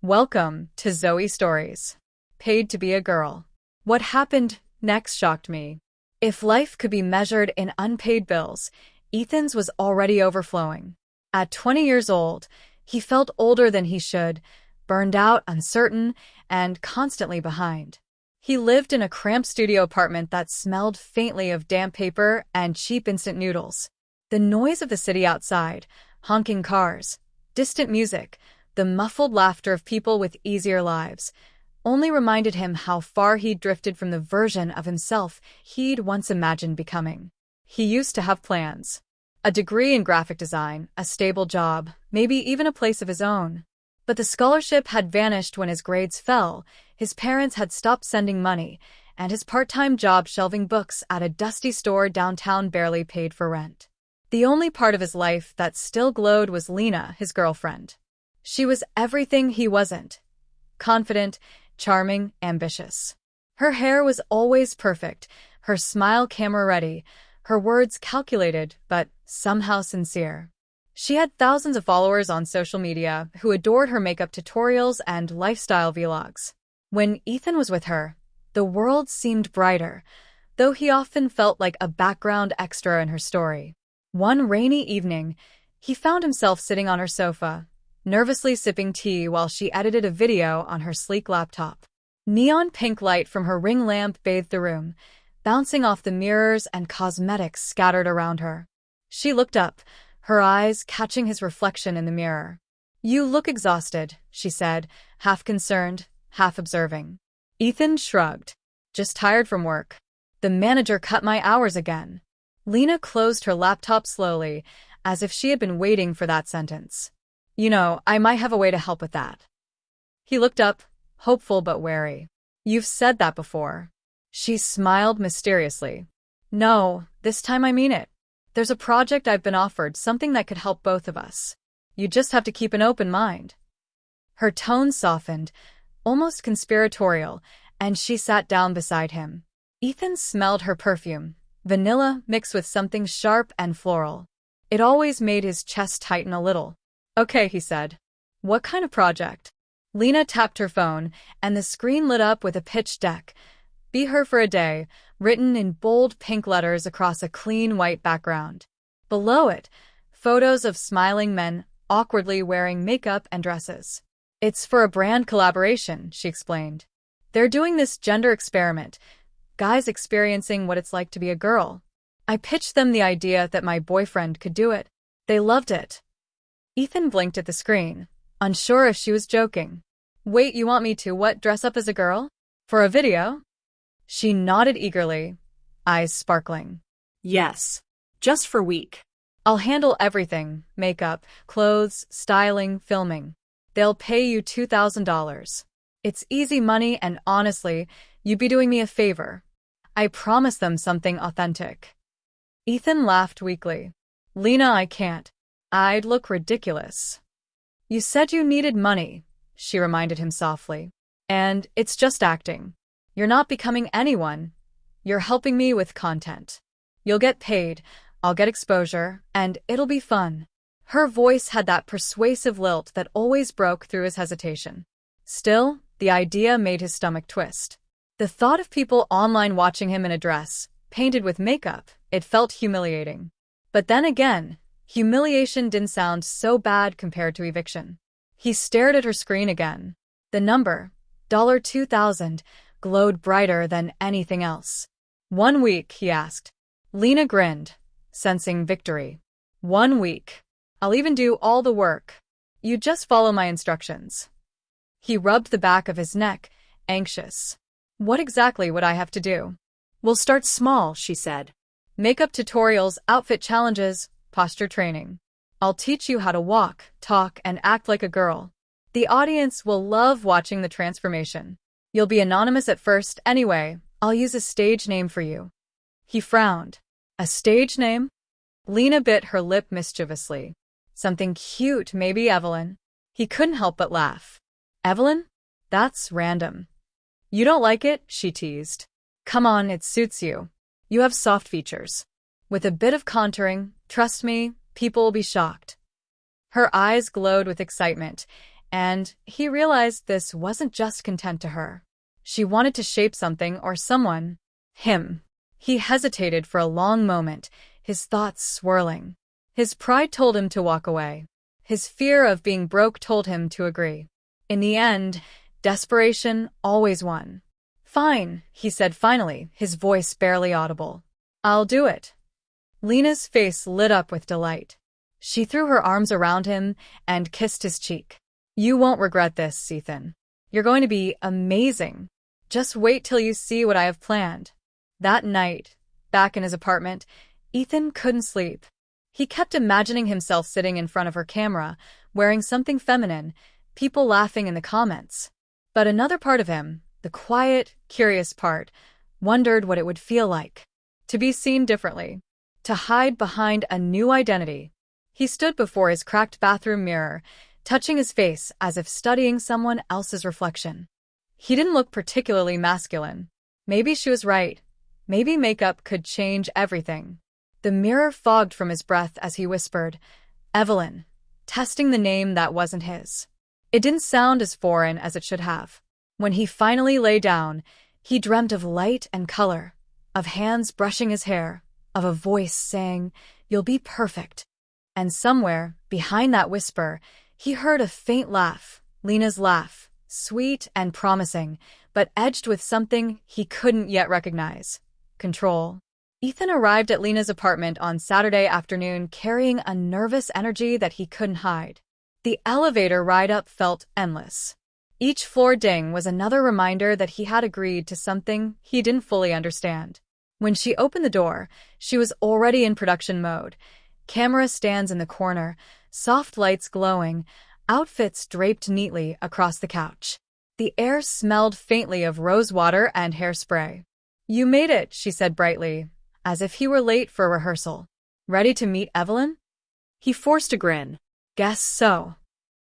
Welcome to Zoe Stories. Paid to be a girl. What happened next shocked me. If life could be measured in unpaid bills, Ethan's was already overflowing. At 20 years old, he felt older than he should, burned out, uncertain, and constantly behind. He lived in a cramped studio apartment that smelled faintly of damp paper and cheap instant noodles. The noise of the city outside, honking cars, distant music, the muffled laughter of people with easier lives, only reminded him how far he'd drifted from the version of himself he'd once imagined becoming. He used to have plans. A degree in graphic design, a stable job, maybe even a place of his own. But the scholarship had vanished when his grades fell, his parents had stopped sending money, and his part-time job shelving books at a dusty store downtown barely paid for rent. The only part of his life that still glowed was Lena, his girlfriend. She was everything he wasn't. Confident, charming, ambitious. Her hair was always perfect, her smile camera-ready, her words calculated but somehow sincere. She had thousands of followers on social media who adored her makeup tutorials and lifestyle vlogs. When Ethan was with her, the world seemed brighter, though he often felt like a background extra in her story. One rainy evening, he found himself sitting on her sofa, nervously sipping tea while she edited a video on her sleek laptop. Neon pink light from her ring lamp bathed the room, bouncing off the mirrors and cosmetics scattered around her. She looked up, her eyes catching his reflection in the mirror. "You look exhausted," she said, half concerned, half observing. Ethan shrugged. "Just tired from work. The manager cut my hours again." Lena closed her laptop slowly, as if she had been waiting for that sentence. "You know, I might have a way to help with that." He looked up, hopeful but wary. "You've said that before." She smiled mysteriously. "No, this time I mean it. There's a project I've been offered, something that could help both of us. You just have to keep an open mind." Her tone softened, almost conspiratorial, and she sat down beside him. Ethan smelled her perfume, vanilla mixed with something sharp and floral. It always made his chest tighten a little. "Okay," he said. "What kind of project?" Lena tapped her phone, and the screen lit up with a pitch deck. "Be Her for a Day," written in bold pink letters across a clean white background. Below it, photos of smiling men awkwardly wearing makeup and dresses. "It's for a brand collaboration," she explained. "They're doing this gender experiment, guys experiencing what it's like to be a girl. I pitched them the idea that my boyfriend could do it. They loved it." Ethan blinked at the screen, unsure if she was joking. "Wait, you want me to what, dress up as a girl? For a video?" She nodded eagerly, eyes sparkling. Yes, just for a week. "I'll handle everything, makeup, clothes, styling, filming. They'll pay you $2,000. It's easy money and honestly, you'd be doing me a favor. I promise them something authentic." Ethan laughed weakly. "Lena, I can't. I'd look ridiculous." "You said you needed money," she reminded him softly. "And it's just acting. You're not becoming anyone. You're helping me with content. You'll get paid, I'll get exposure, and it'll be fun." Her voice had that persuasive lilt that always broke through his hesitation. Still, the idea made his stomach twist. The thought of people online watching him in a dress, painted with makeup, it felt humiliating. But then again, humiliation didn't sound so bad compared to eviction. He stared at her screen again. The number, $2,000, glowed brighter than anything else. "1 week," he asked. Lena grinned, sensing victory. "1 week. I'll even do all the work. You just follow my instructions." He rubbed the back of his neck, anxious. "What exactly would I have to do?" "We'll start small," she said. "Makeup tutorials, outfit challenges, posture training. I'll teach you how to walk, talk, and act like a girl. The audience will love watching the transformation. You'll be anonymous at first anyway. I'll use a stage name for you." He frowned. "A stage name?" Lena bit her lip mischievously. "Something cute, maybe Evelyn." He couldn't help but laugh. "Evelyn? That's random." "You don't like it?" she teased. "Come on, it suits you. You have soft features. With a bit of contouring, trust me, people will be shocked." Her eyes glowed with excitement, And he realized this wasn't just content to her. She wanted to shape something or someone. Him. He hesitated for a long moment, his thoughts swirling. His pride told him to walk away. His fear of being broke told him to agree. In the end, desperation always won. "Fine," he said finally, his voice barely audible. "I'll do it." Lena's face lit up with delight. She threw her arms around him and kissed his cheek. "You won't regret this, Ethan. You're going to be amazing. Just wait till you see what I have planned." That night, back in his apartment, Ethan couldn't sleep. He kept imagining himself sitting in front of her camera, wearing something feminine, people laughing in the comments. But another part of him, the quiet, curious part, wondered what it would feel like to be seen differently, to hide behind a new identity. He stood before his cracked bathroom mirror, touching his face as if studying someone else's reflection. He didn't look particularly masculine. Maybe she was right. Maybe makeup could change everything. The mirror fogged from his breath as he whispered, "Evelyn," testing the name that wasn't his. It didn't sound as foreign as it should have. When he finally lay down, he dreamt of light and color, of hands brushing his hair, of a voice saying, "You'll be perfect." And somewhere, behind that whisper, he heard a faint laugh, Lena's laugh, sweet and promising, but edged with something he couldn't yet recognize. Control. Ethan arrived at Lena's apartment on Saturday afternoon carrying a nervous energy that he couldn't hide. The elevator ride up felt endless. Each floor ding was another reminder that he had agreed to something he didn't fully understand. When she opened the door, she was already in production mode. Camera stands in the corner, soft lights glowing, outfits draped neatly across the couch. The air smelled faintly of rose water and hairspray. "You made it," she said brightly, as if he were late for rehearsal. "Ready to meet Evelyn?" He forced a grin. "Guess so."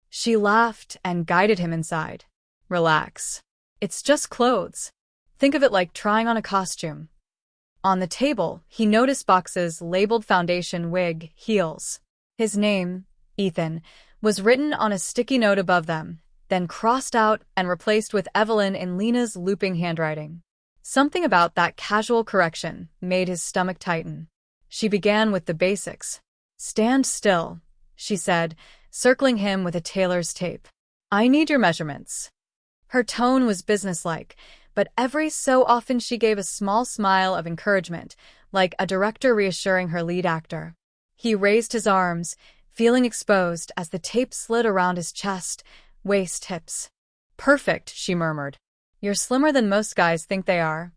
She laughed and guided him inside. "Relax. It's just clothes. Think of it like trying on a costume." On the table, he noticed boxes labeled foundation, wig, heels. His name, Ethan, was written on a sticky note above them, then crossed out and replaced with Evelyn in Lena's looping handwriting. Something about that casual correction made his stomach tighten. She began with the basics. "Stand still," she said, circling him with a tailor's tape. "I need your measurements." Her tone was businesslike, but every so often she gave a small smile of encouragement, like a director reassuring her lead actor. He raised his arms, feeling exposed as the tape slid around his chest, waist, hips. "Perfect," she murmured. "You're slimmer than most guys think they are."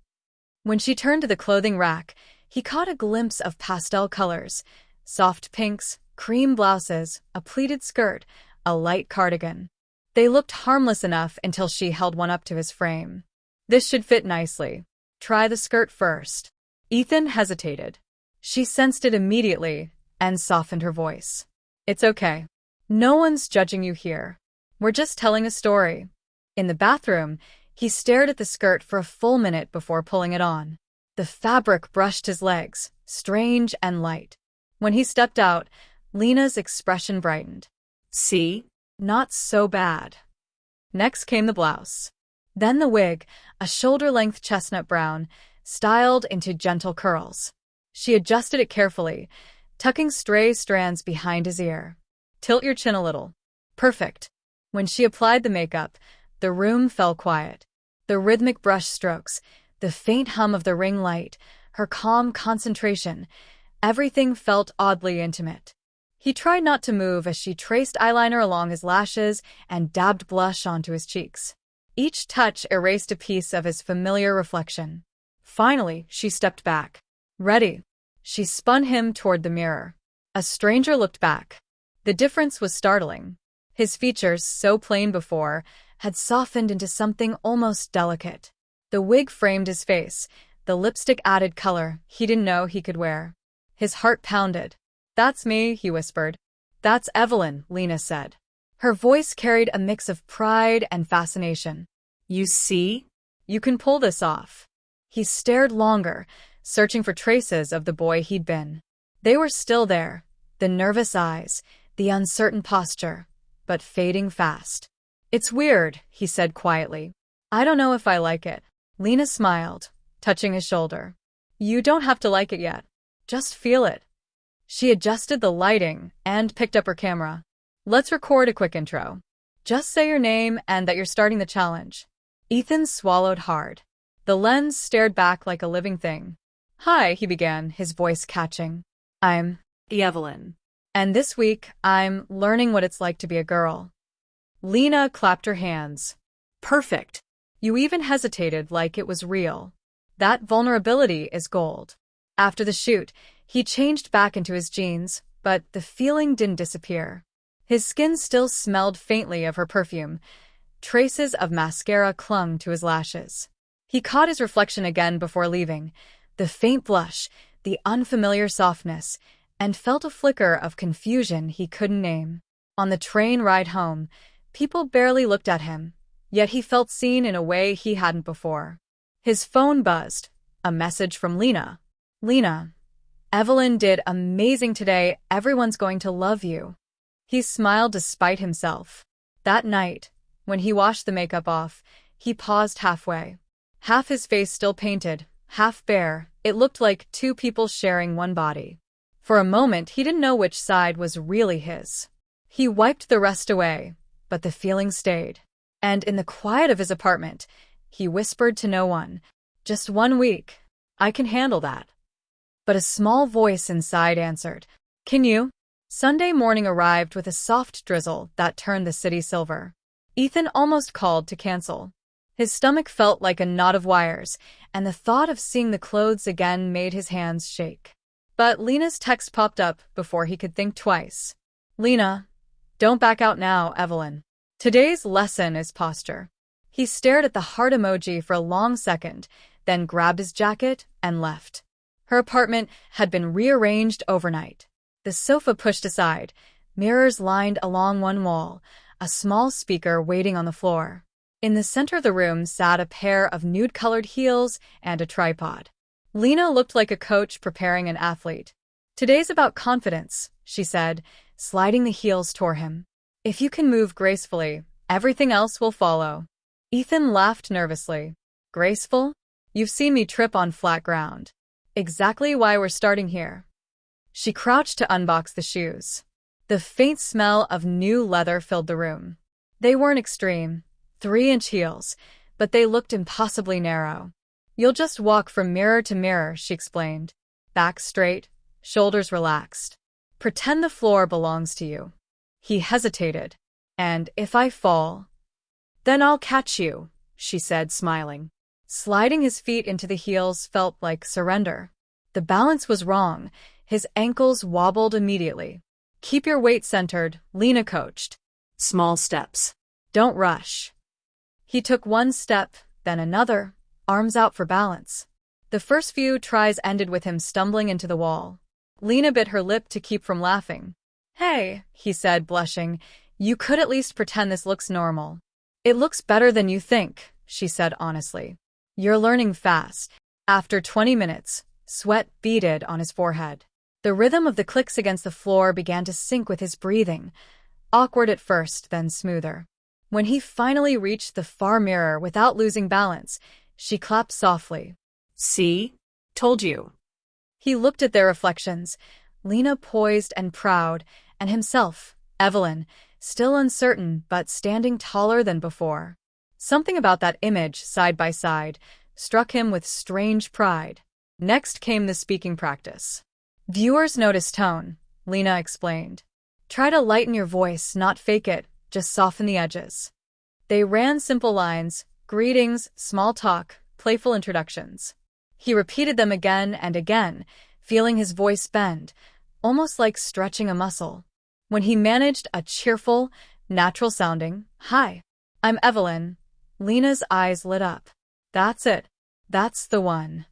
When she turned to the clothing rack, he caught a glimpse of pastel colors, soft pinks, cream blouses, a pleated skirt, a light cardigan. They looked harmless enough until she held one up to his frame. "This should fit nicely. Try the skirt first." Ethan hesitated. She sensed it immediately and softened her voice. "It's okay. No one's judging you here. We're just telling a story." In the bathroom, he stared at the skirt for a full minute before pulling it on. The fabric brushed his legs, strange and light. When he stepped out, Lena's expression brightened. "See? Not so bad." Next came the blouse. Then the wig, a shoulder-length chestnut brown, styled into gentle curls. She adjusted it carefully, tucking stray strands behind his ear. "Tilt your chin a little." Perfect. When she applied the makeup, the room fell quiet. The rhythmic brush strokes, the faint hum of the ring light, her calm concentration, everything felt oddly intimate. He tried not to move as she traced eyeliner along his lashes and dabbed blush onto his cheeks. Each touch erased a piece of his familiar reflection. Finally, she stepped back. "Ready." She spun him toward the mirror. A stranger looked back. The difference was startling. His features, so plain before, had softened into something almost delicate. The wig framed his face, the lipstick added color he didn't know he could wear. His heart pounded. "That's me," he whispered. "That's Evelyn," Lena said. Her voice carried a mix of pride and fascination. "You see? You can pull this off." He stared longer, searching for traces of the boy he'd been. They were still there, the nervous eyes, the uncertain posture, but fading fast. It's weird, he said quietly. I don't know if I like it. Lena smiled, touching his shoulder. You don't have to like it yet. Just feel it. She adjusted the lighting and picked up her camera. Let's record a quick intro. Just say your name and that you're starting the challenge. Ethan swallowed hard. The lens stared back like a living thing. Hi, he began, his voice catching. I'm Evelyn. And this week, I'm learning what it's like to be a girl. Lena clapped her hands. Perfect. You even hesitated like it was real. That vulnerability is gold. After the shoot, he changed back into his jeans, but the feeling didn't disappear. His skin still smelled faintly of her perfume. Traces of mascara clung to his lashes. He caught his reflection again before leaving, the faint blush, the unfamiliar softness, and felt a flicker of confusion he couldn't name. On the train ride home, people barely looked at him, yet he felt seen in a way he hadn't before. His phone buzzed. A message from Lena. Lena, Evelyn did amazing today. Everyone's going to love you. He smiled despite himself. That night, when he washed the makeup off, he paused halfway. Half his face still painted, half bare, it looked like two people sharing one body. For a moment, he didn't know which side was really his. He wiped the rest away, but the feeling stayed. And in the quiet of his apartment, he whispered to no one, "Just 1 week. I can handle that." But a small voice inside answered, "Can you?" Sunday morning arrived with a soft drizzle that turned the city silver. Ethan almost called to cancel. His stomach felt like a knot of wires, and the thought of seeing the clothes again made his hands shake. But Lena's text popped up before he could think twice. Lena, don't back out now, Evelyn. Today's lesson is posture. He stared at the heart emoji for a long second, then grabbed his jacket and left. Her apartment had been rearranged overnight. The sofa pushed aside, mirrors lined along one wall, a small speaker waiting on the floor. In the center of the room sat a pair of nude-colored heels and a tripod. Lena looked like a coach preparing an athlete. Today's about confidence, she said, sliding the heels toward him. If you can move gracefully, everything else will follow. Ethan laughed nervously. Graceful? You've seen me trip on flat ground. Exactly why we're starting here. She crouched to unbox the shoes. The faint smell of new leather filled the room. They weren't extreme, 3-inch heels, but they looked impossibly narrow. You'll just walk from mirror to mirror, she explained. Back straight, shoulders relaxed. Pretend the floor belongs to you. He hesitated. And if I fall, then I'll catch you, she said, smiling. Sliding his feet into the heels felt like surrender. The balance was wrong. His ankles wobbled immediately. Keep your weight centered, Lena coached. Small steps. Don't rush. He took one step, then another, arms out for balance. The first few tries ended with him stumbling into the wall. Lena bit her lip to keep from laughing. Hey, he said, blushing, you could at least pretend this looks normal. It looks better than you think, she said honestly. You're learning fast. After 20 minutes, sweat beaded on his forehead. The rhythm of the clicks against the floor began to sync with his breathing, awkward at first, then smoother. When he finally reached the far mirror without losing balance, she clapped softly. See? Told you. He looked at their reflections, Lena poised and proud, and himself, Evelyn, still uncertain but standing taller than before. Something about that image, side by side, struck him with strange pride. Next came the speaking practice. Viewers notice tone, Lena explained. Try to lighten your voice, not fake it, just soften the edges. They ran simple lines, greetings, small talk, playful introductions. He repeated them again and again, feeling his voice bend, almost like stretching a muscle. When he managed a cheerful, natural-sounding, "Hi, I'm Evelyn," Lena's eyes lit up. That's it. That's the one.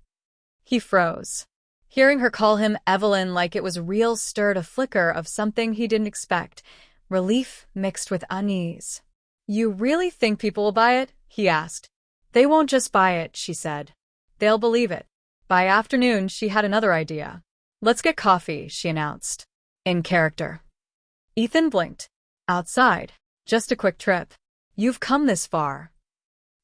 He froze. Hearing her call him Evelyn like it was real stirred a flicker of something he didn't expect, relief mixed with unease. You really think people will buy it? He asked. They won't just buy it, she said. They'll believe it. By afternoon, she had another idea. Let's get coffee, she announced. In character. Ethan blinked. Outside. Just a quick trip. You've come this far.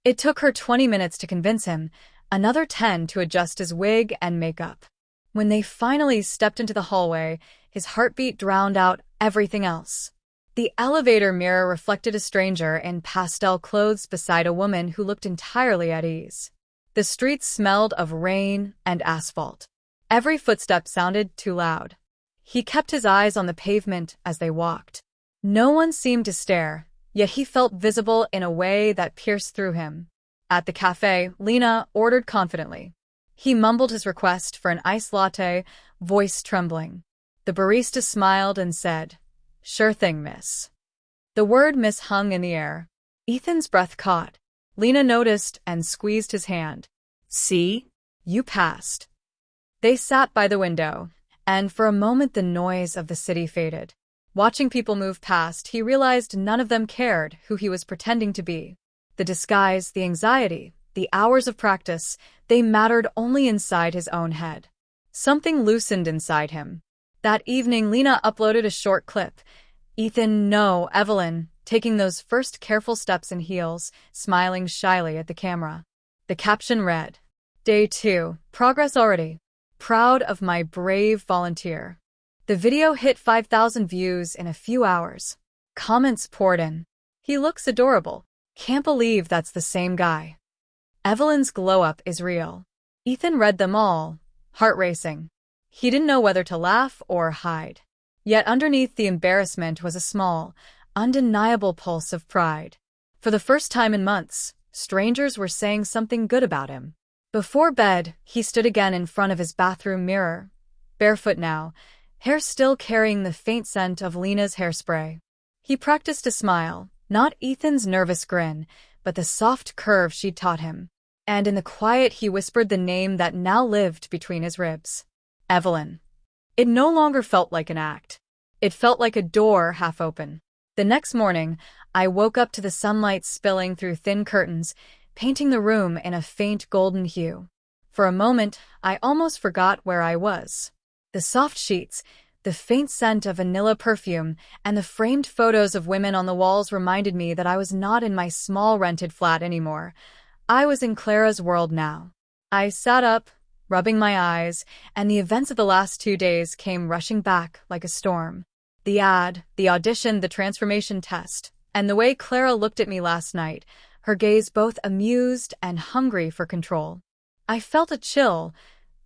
It took her 20 minutes to convince him, another 10 to adjust his wig and makeup. When they finally stepped into the hallway, his heartbeat drowned out everything else. The elevator mirror reflected a stranger in pastel clothes beside a woman who looked entirely at ease. The streets smelled of rain and asphalt. Every footstep sounded too loud. He kept his eyes on the pavement as they walked. No one seemed to stare, yet he felt visible in a way that pierced through him. At the cafe, Lena ordered confidently. He mumbled his request for an iced latte, voice trembling. The barista smiled and said, "Sure thing, miss." The word miss hung in the air. Ethan's breath caught. Lena noticed and squeezed his hand. See? You passed. They sat by the window, and for a moment the noise of the city faded. Watching people move past, he realized none of them cared who he was pretending to be. The disguise, the anxiety, the hours of practice, they mattered only inside his own head. Something loosened inside him. That evening, Lena uploaded a short clip. Ethan, no, Evelyn, taking those first careful steps in heels, smiling shyly at the camera. The caption read, "Day 2, progress already. Proud of my brave volunteer." The video hit 5,000 views in a few hours. Comments poured in. "He looks adorable. Can't believe that's the same guy." "Evelyn's glow-up is real." Ethan read them all, heart racing. He didn't know whether to laugh or hide. Yet underneath the embarrassment was a small, undeniable pulse of pride. For the first time in months, strangers were saying something good about him. Before bed, he stood again in front of his bathroom mirror, barefoot now, hair still carrying the faint scent of Lena's hairspray. He practiced a smile, not Ethan's nervous grin, but the soft curve she'd taught him. And in the quiet he whispered the name that now lived between his ribs. Evelyn. It no longer felt like an act. It felt like a door half open. The next morning, I woke up to the sunlight spilling through thin curtains, painting the room in a faint golden hue. For a moment, I almost forgot where I was. The soft sheets, the faint scent of vanilla perfume, and the framed photos of women on the walls reminded me that I was not in my small rented flat anymore. I was in Clara's world now. I sat up, rubbing my eyes, and the events of the last 2 days came rushing back like a storm. The ad, the audition, the transformation test, and the way Clara looked at me last night, her gaze both amused and hungry for control. I felt a chill,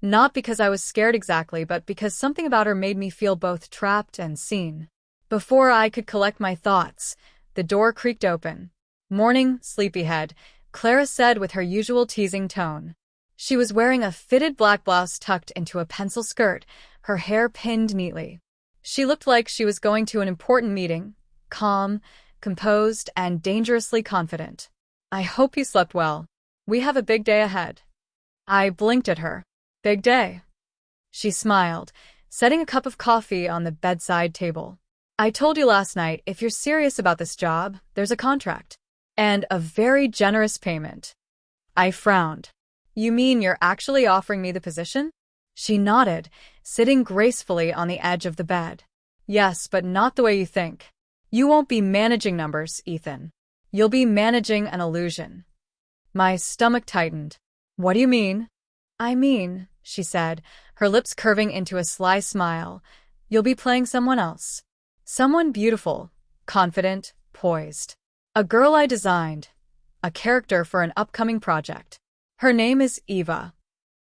not because I was scared exactly, but because something about her made me feel both trapped and seen. Before I could collect my thoughts, the door creaked open. "Morning, sleepyhead," Clara said with her usual teasing tone. She was wearing a fitted black blouse tucked into a pencil skirt, her hair pinned neatly. She looked like she was going to an important meeting, calm, composed, and dangerously confident. "I hope you slept well. We have a big day ahead." I blinked at her. "Big day?" She smiled, setting a cup of coffee on the bedside table. "I told you last night, if you're serious about this job, there's a contract. And a very generous payment." I frowned. "You mean you're actually offering me the position?" She nodded, sitting gracefully on the edge of the bed. "Yes, but not the way you think. You won't be managing numbers, Ethan. You'll be managing an illusion." My stomach tightened. "What do you mean?" "I mean," she said, her lips curving into a sly smile, "you'll be playing someone else. Someone beautiful, confident, poised. A girl I designed. A character for an upcoming project. Her name is Eva."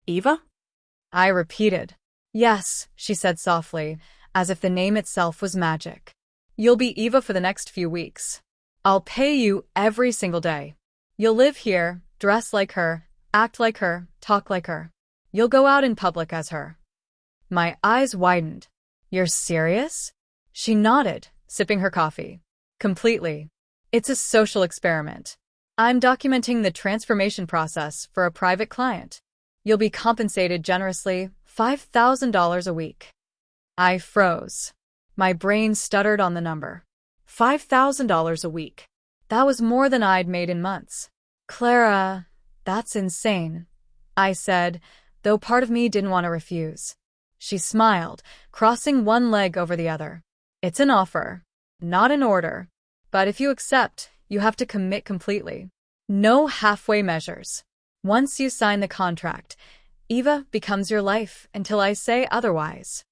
Eva? I repeated. "Yes," she said softly, as if the name itself was magic. "You'll be Eva for the next few weeks. I'll pay you every single day. You'll live here, dress like her, act like her, talk like her. You'll go out in public as her." My eyes widened. "You're serious?" She nodded, sipping her coffee. "Completely. It's a social experiment. I'm documenting the transformation process for a private client. You'll be compensated generously, $5,000 a week." I froze. My brain stuttered on the number. $5,000 a week. That was more than I'd made in months. "Clara, that's insane," I said, though part of me didn't want to refuse. She smiled, crossing one leg over the other. "It's an offer, not an order. But if you accept, You have to commit completely. No halfway measures. Once you sign the contract, Eva becomes your life until I say otherwise.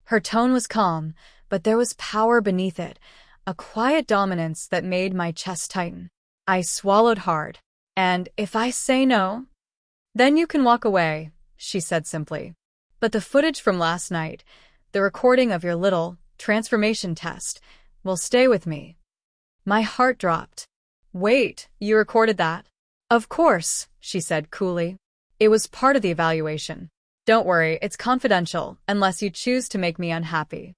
Her tone was calm, but there was power beneath it, a quiet dominance that made my chest tighten. I swallowed hard. And if I say no, then you can walk away, she said simply. But the footage from last night, the recording of your little transformation test, will stay with me. My heart dropped. Wait, you recorded that? Of course, she said coolly. It was part of the evaluation. Don't worry, it's confidential, unless you choose to make me unhappy.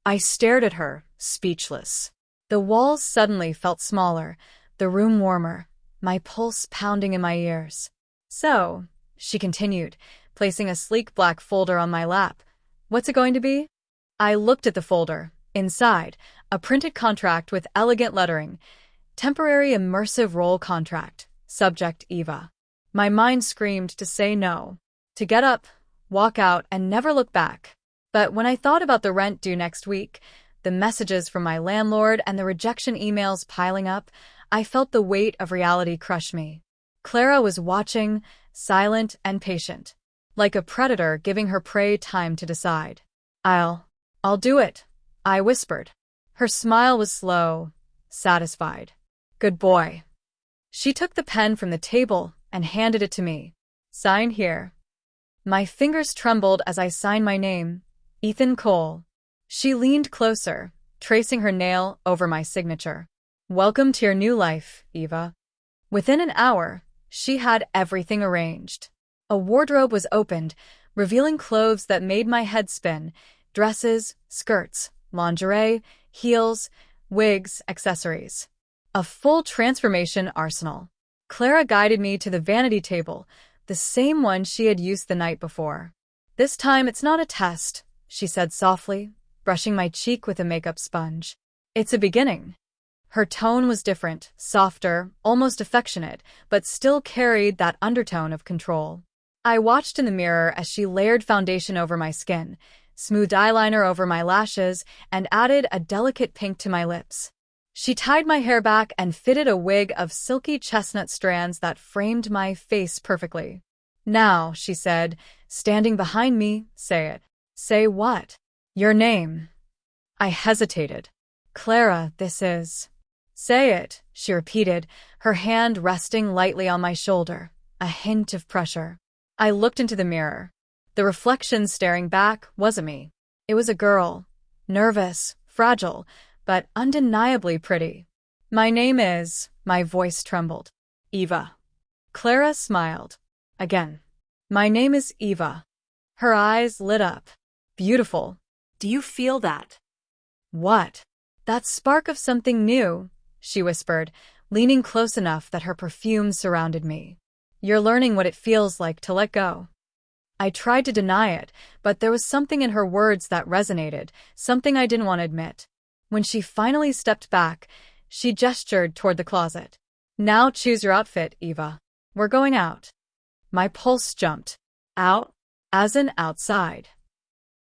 I stared at her, speechless. The walls suddenly felt smaller, the room warmer, my pulse pounding in my ears. So, she continued, placing a sleek black folder on my lap. What's it going to be? I looked at the folder. Inside, a printed contract with elegant lettering. Temporary immersive role contract. Subject Eva. My mind screamed to say no. To get up, walk out, and never look back. But when I thought about the rent due next week, the messages from my landlord, and the rejection emails piling up, I felt the weight of reality crush me. Clara was watching, silent and patient, like a predator giving her prey time to decide. I'll do it, I whispered. Her smile was slow, satisfied. Good boy. She took the pen from the table and handed it to me. Sign here. My fingers trembled as I signed my name, Ethan Cole. She leaned closer, tracing her nail over my signature. Welcome to your new life, Eva. Within an hour, she had everything arranged. A wardrobe was opened, revealing clothes that made my head spin: dresses, skirts, lingerie, heels, wigs, accessories. A full transformation arsenal. Clara guided me to the vanity table, the same one she had used the night before. This time it's not a test, she said softly, brushing my cheek with a makeup sponge. It's a beginning. Her tone was different, softer, almost affectionate, but still carried that undertone of control. I watched in the mirror as she layered foundation over my skin, smoothed eyeliner over my lashes, and added a delicate pink to my lips. She tied my hair back and fitted a wig of silky chestnut strands that framed my face perfectly. Now, she said, standing behind me, say it. Say what? Your name. I hesitated. Clara, this is. Say it, she repeated, her hand resting lightly on my shoulder, a hint of pressure. I looked into the mirror. The reflection staring back wasn't me. It was a girl, nervous, fragile, but undeniably pretty. My name is, my voice trembled. Eva. Clara smiled. Again. My name is Eva. Her eyes lit up. Beautiful. Do you feel that? What? That spark of something new, she whispered, leaning close enough that her perfume surrounded me. You're learning what it feels like to let go. I tried to deny it, but there was something in her words that resonated, something I didn't want to admit. When she finally stepped back, she gestured toward the closet. Now choose your outfit, Eva. We're going out. My pulse jumped. Out? As in outside.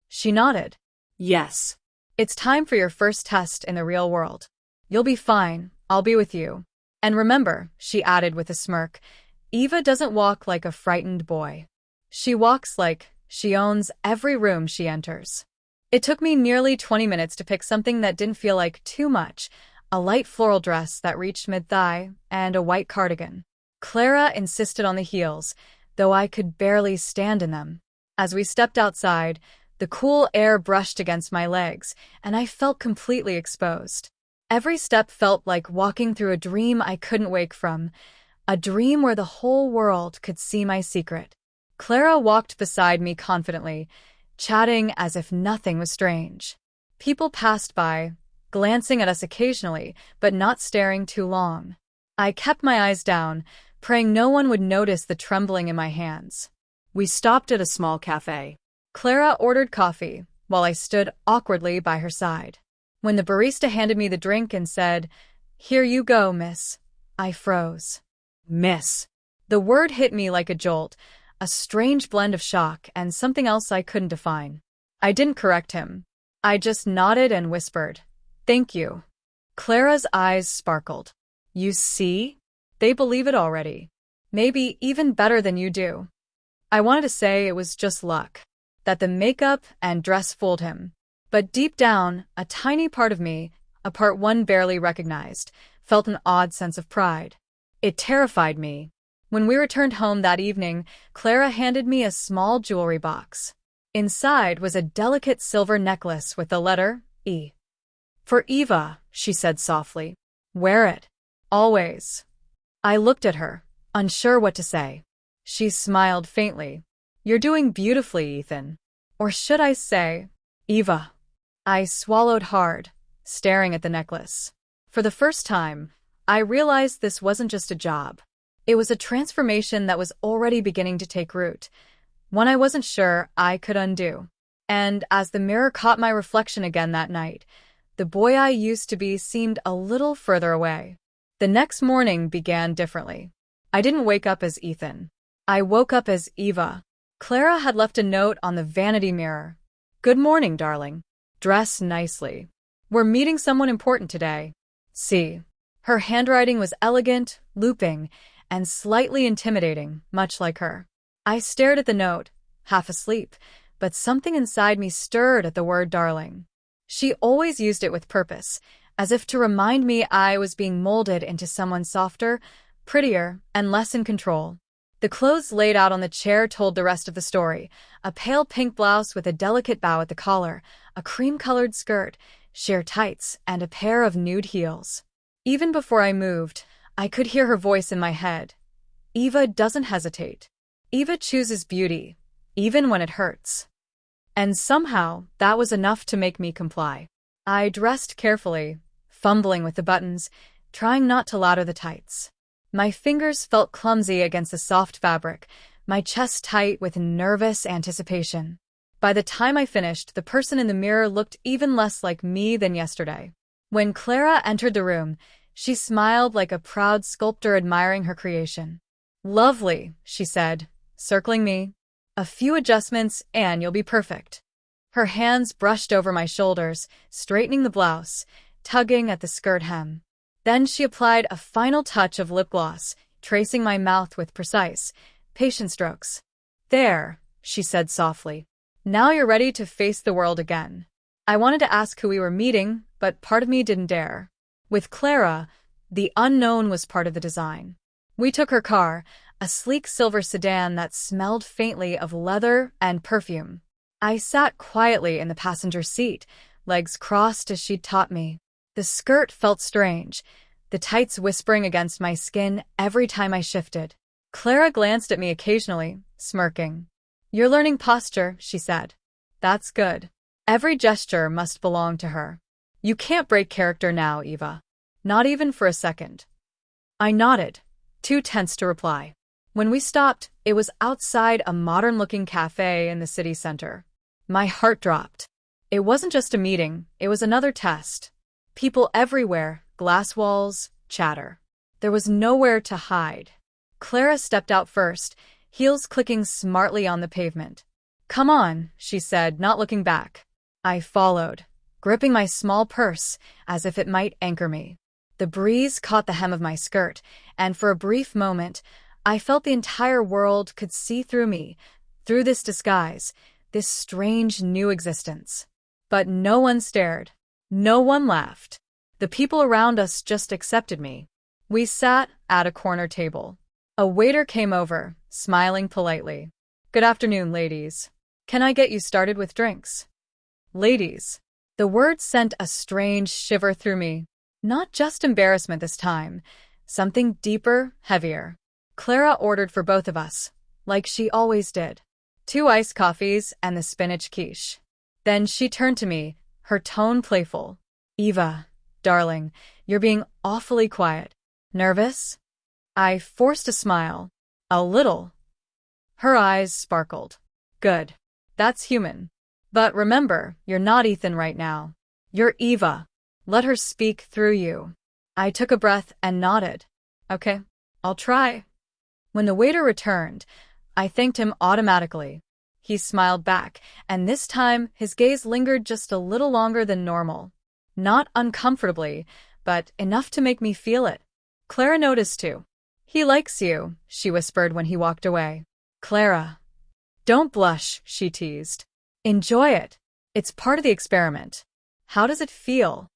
She nodded. Yes. It's time for your first test in the real world. You'll be fine. I'll be with you. And remember, she added with a smirk, Eva doesn't walk like a frightened boy. She walks like she owns every room she enters. It took me nearly 20 minutes to pick something that didn't feel like too much, a light floral dress that reached mid-thigh, and a white cardigan. Clara insisted on the heels, though I could barely stand in them. As we stepped outside, the cool air brushed against my legs, and I felt completely exposed. Every step felt like walking through a dream I couldn't wake from, a dream where the whole world could see my secret. Clara walked beside me confidently, chatting as if nothing was strange. People passed by, glancing at us occasionally, but not staring too long. I kept my eyes down, praying no one would notice the trembling in my hands. We stopped at a small cafe. Clara ordered coffee, while I stood awkwardly by her side. When the barista handed me the drink and said, "Here you go, miss," I froze. Miss. The word hit me like a jolt, a strange blend of shock and something else I couldn't define. I didn't correct him. I just nodded and whispered, "Thank you." Clara's eyes sparkled. You see? They believe it already. Maybe even better than you do. I wanted to say it was just luck, that the makeup and dress fooled him. But deep down, a tiny part of me, a part one barely recognized, felt an odd sense of pride. It terrified me. When we returned home that evening, Clara handed me a small jewelry box. Inside was a delicate silver necklace with the letter E. For Eva, she said softly. Wear it. Always. I looked at her, unsure what to say. She smiled faintly. You're doing beautifully, Ethan. Or should I say, Eva? I swallowed hard, staring at the necklace. For the first time, I realized this wasn't just a job. It was a transformation that was already beginning to take root, one I wasn't sure I could undo. And as the mirror caught my reflection again that night, the boy I used to be seemed a little further away. The next morning began differently. I didn't wake up as Ethan. I woke up as Eva. Clara had left a note on the vanity mirror. Good morning, darling. Dress nicely. We're meeting someone important today. See. Her handwriting was elegant, looping, and slightly intimidating, much like her. I stared at the note, half asleep, but something inside me stirred at the word darling. She always used it with purpose, as if to remind me I was being molded into someone softer, prettier, and less in control. The clothes laid out on the chair told the rest of the story. A pale pink blouse with a delicate bow at the collar, a cream-colored skirt, sheer tights, and a pair of nude heels. Even before I moved, I could hear her voice in my head. Eva doesn't hesitate. Eva chooses beauty, even when it hurts. And somehow, that was enough to make me comply. I dressed carefully, fumbling with the buttons, trying not to ladder the tights. My fingers felt clumsy against the soft fabric, my chest tight with nervous anticipation. By the time I finished, the person in the mirror looked even less like me than yesterday. When Clara entered the room, she smiled like a proud sculptor admiring her creation. Lovely, she said, circling me. A few adjustments and you'll be perfect. Her hands brushed over my shoulders, straightening the blouse, tugging at the skirt hem. Then she applied a final touch of lip gloss, tracing my mouth with precise, patient strokes. There, she said softly. Now you're ready to face the world again. I wanted to ask who we were meeting, but part of me didn't dare. With Clara, the unknown was part of the design. We took her car, a sleek silver sedan that smelled faintly of leather and perfume. I sat quietly in the passenger seat, legs crossed as she'd taught me. The skirt felt strange, the tights whispering against my skin every time I shifted. Clara glanced at me occasionally, smirking. You're learning posture, she said. That's good. Every gesture must belong to her. You can't break character now, Eva. Not even for a second. I nodded, too tense to reply. When we stopped, it was outside a modern-looking cafe in the city center. My heart dropped. It wasn't just a meeting, it was another test. People everywhere, glass walls, chatter. There was nowhere to hide. Clara stepped out first, heels clicking smartly on the pavement. Come on, she said, not looking back. I followed, gripping my small purse as if it might anchor me. The breeze caught the hem of my skirt, and for a brief moment, I felt the entire world could see through me, through this disguise, this strange new existence. But no one stared. No one laughed. The people around us just accepted me. We sat at a corner table. A waiter came over, smiling politely. Good afternoon, ladies. Can I get you started with drinks? Ladies. The word sent a strange shiver through me. Not just embarrassment this time. Something deeper, heavier. Clara ordered for both of us, like she always did. 2 iced coffees and the spinach quiche. Then she turned to me, her tone playful. Eva, darling, you're being awfully quiet. Nervous? I forced a smile. A little. Her eyes sparkled. Good. That's human. But remember, you're not Ethan right now. You're Eva. Let her speak through you. I took a breath and nodded. Okay, I'll try. When the waiter returned, I thanked him automatically. He smiled back, and this time his gaze lingered just a little longer than normal. Not uncomfortably, but enough to make me feel it. Clara noticed too. He likes you, she whispered when he walked away. Clara. Don't blush, she teased. Enjoy it. It's part of the experiment. How does it feel?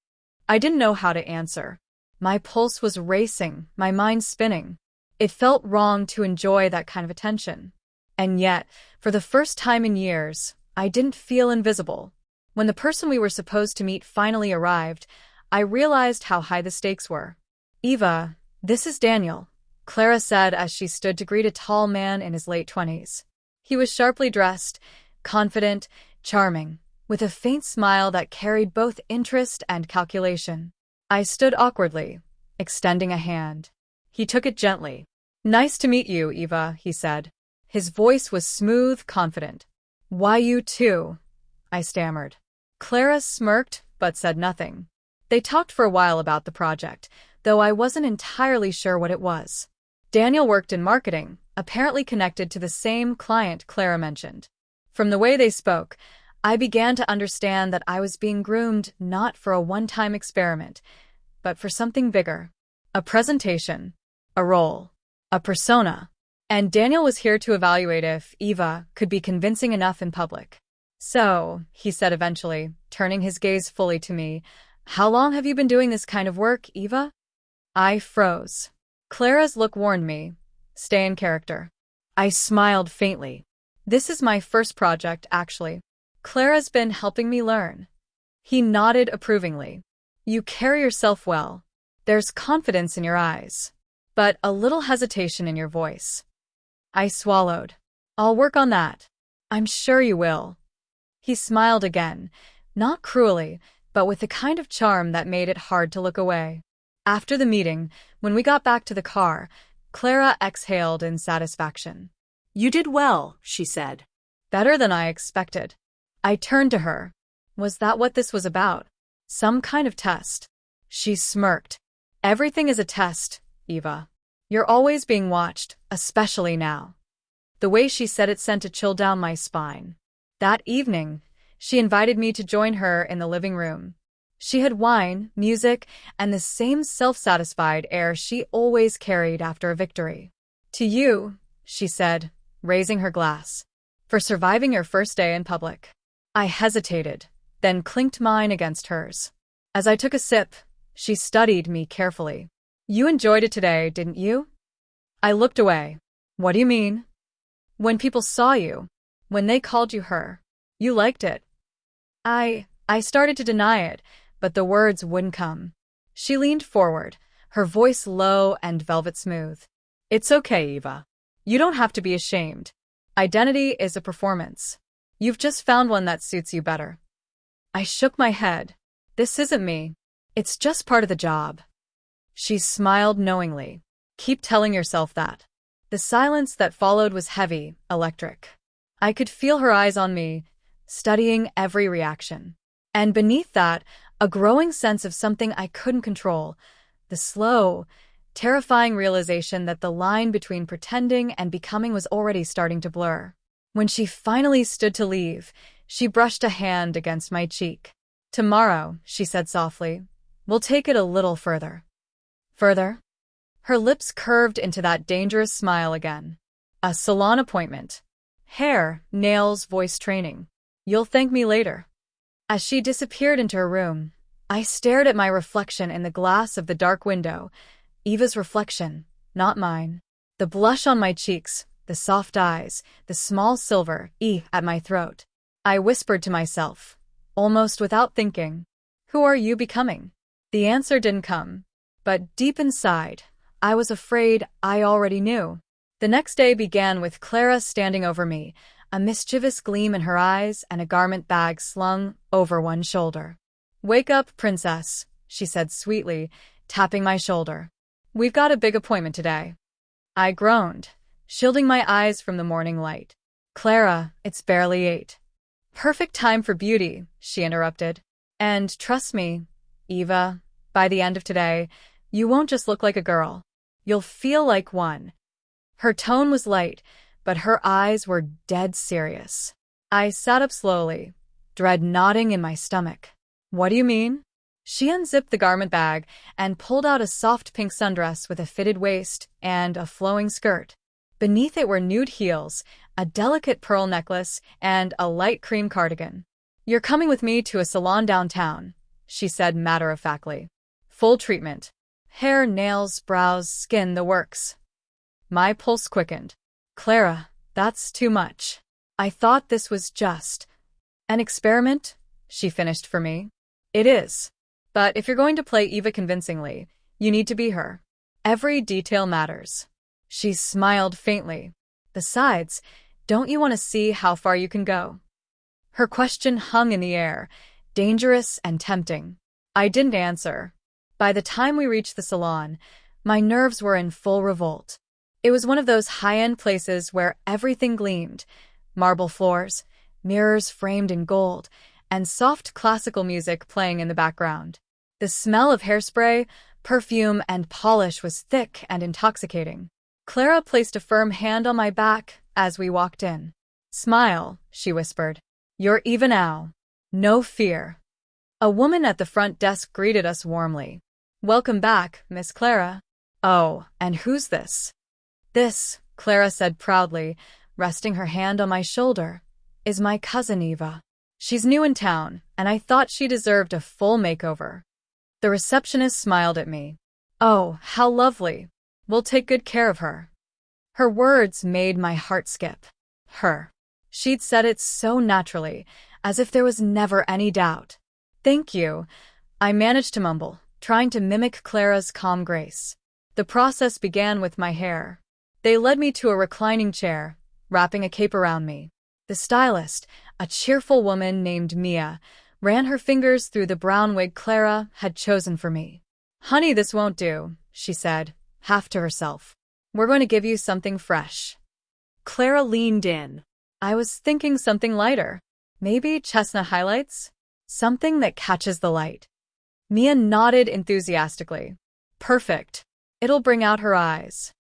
I didn't know how to answer. My pulse was racing, my mind spinning. It felt wrong to enjoy that kind of attention. And yet, for the first time in years, I didn't feel invisible. When the person we were supposed to meet finally arrived, I realized how high the stakes were. Eva, this is Daniel, Clara said as she stood to greet a tall man in his late 20s. He was sharply dressed, confident, charming, with a faint smile that carried both interest and calculation. I stood awkwardly, extending a hand. He took it gently. Nice to meet you, Eva, he said. His voice was smooth, confident. Why you too? I stammered. Clara smirked, but said nothing. They talked for a while about the project, though I wasn't entirely sure what it was. Daniel worked in marketing, apparently connected to the same client Clara mentioned. From the way they spoke, I began to understand that I was being groomed not for a one-time experiment, but for something bigger. A presentation, a role, a persona. And Daniel was here to evaluate if Eva could be convincing enough in public. So, he said eventually, turning his gaze fully to me, how long have you been doing this kind of work, Eva? I froze. Clara's look warned me. Stay in character. I smiled faintly. This is my first project, actually. Clara's been helping me learn. He nodded approvingly. You carry yourself well. There's confidence in your eyes, but a little hesitation in your voice. I swallowed. I'll work on that. I'm sure you will. He smiled again, not cruelly, but with the kind of charm that made it hard to look away. After the meeting, when we got back to the car, Clara exhaled in satisfaction. You did well, she said. Better than I expected. I turned to her. Was that what this was about? Some kind of test? She smirked. Everything is a test, Eva. You're always being watched, especially now. The way she said it sent a chill down my spine. That evening, she invited me to join her in the living room. She had wine, music, and the same self-satisfied air she always carried after a victory. To you, she said, raising her glass, for surviving your first day in public. I hesitated, then clinked mine against hers. As I took a sip, she studied me carefully. You enjoyed it today, didn't you? I looked away. What do you mean? When people saw you, when they called you her, you liked it. I started to deny it, but the words wouldn't come. She leaned forward, her voice low and velvet smooth. It's okay, Eva. You don't have to be ashamed. Identity is a performance. You've just found one that suits you better. I shook my head. This isn't me. It's just part of the job. She smiled knowingly. Keep telling yourself that. The silence that followed was heavy, electric. I could feel her eyes on me, studying every reaction. And beneath that, a growing sense of something I couldn't control, the slow, terrifying realization that the line between pretending and becoming was already starting to blur. When she finally stood to leave, she brushed a hand against my cheek. Tomorrow, she said softly, we'll take it a little further. Further? Her lips curved into that dangerous smile again. A salon appointment. Hair, nails, voice training. You'll thank me later. As she disappeared into her room, I stared at my reflection in the glass of the dark window. Eva's reflection, not mine. The blush on my cheeks, the soft eyes, the small silver E at my throat. I whispered to myself, almost without thinking, who are you becoming? The answer didn't come, but deep inside, I was afraid I already knew. The next day began with Clara standing over me, a mischievous gleam in her eyes and a garment bag slung over one shoulder. Wake up, princess, she said sweetly, tapping my shoulder. We've got a big appointment today. I groaned, shielding my eyes from the morning light. Clara, it's barely 8. Perfect time for beauty, she interrupted. And trust me, Eva, by the end of today, you won't just look like a girl. You'll feel like one. Her tone was light, but her eyes were dead serious. I sat up slowly, dread knotting in my stomach. What do you mean? She unzipped the garment bag and pulled out a soft pink sundress with a fitted waist and a flowing skirt. Beneath it were nude heels, a delicate pearl necklace, and a light cream cardigan. "You're coming with me to a salon downtown," she said matter-of-factly. "Full treatment. Hair, nails, brows, skin, the works." My pulse quickened. "Clara, that's too much. I thought this was just an experiment," she finished for me. "It is. But if you're going to play Eva convincingly, you need to be her. Every detail matters." She smiled faintly. "Besides, don't you want to see how far you can go?" Her question hung in the air, dangerous and tempting. I didn't answer. By the time we reached the salon, my nerves were in full revolt. It was one of those high-end places where everything gleamed: marble floors, mirrors framed in gold, and soft classical music playing in the background. The smell of hairspray, perfume, and polish was thick and intoxicating. Clara placed a firm hand on my back as we walked in. "Smile," she whispered. "You're Eva now. No fear." A woman at the front desk greeted us warmly. "Welcome back, Miss Clara." "Oh, and who's this?" "This," Clara said proudly, resting her hand on my shoulder, "is my cousin Eva. She's new in town, and I thought she deserved a full makeover." The receptionist smiled at me. "Oh, how lovely. We'll take good care of her." Her words made my heart skip. Her. She'd said it so naturally, as if there was never any doubt. "Thank you," I managed to mumble, trying to mimic Clara's calm grace. The process began with my hair. They led me to a reclining chair, wrapping a cape around me. The stylist, a cheerful woman named Mia, ran her fingers through the brown wig Clara had chosen for me. "Honey, this won't do," she said, half to herself. "We're going to give you something fresh." Clara leaned in. I was thinking something lighter. Maybe chestnut highlights? Something that catches the light. Mia nodded enthusiastically. "Perfect. It'll bring out her eyes."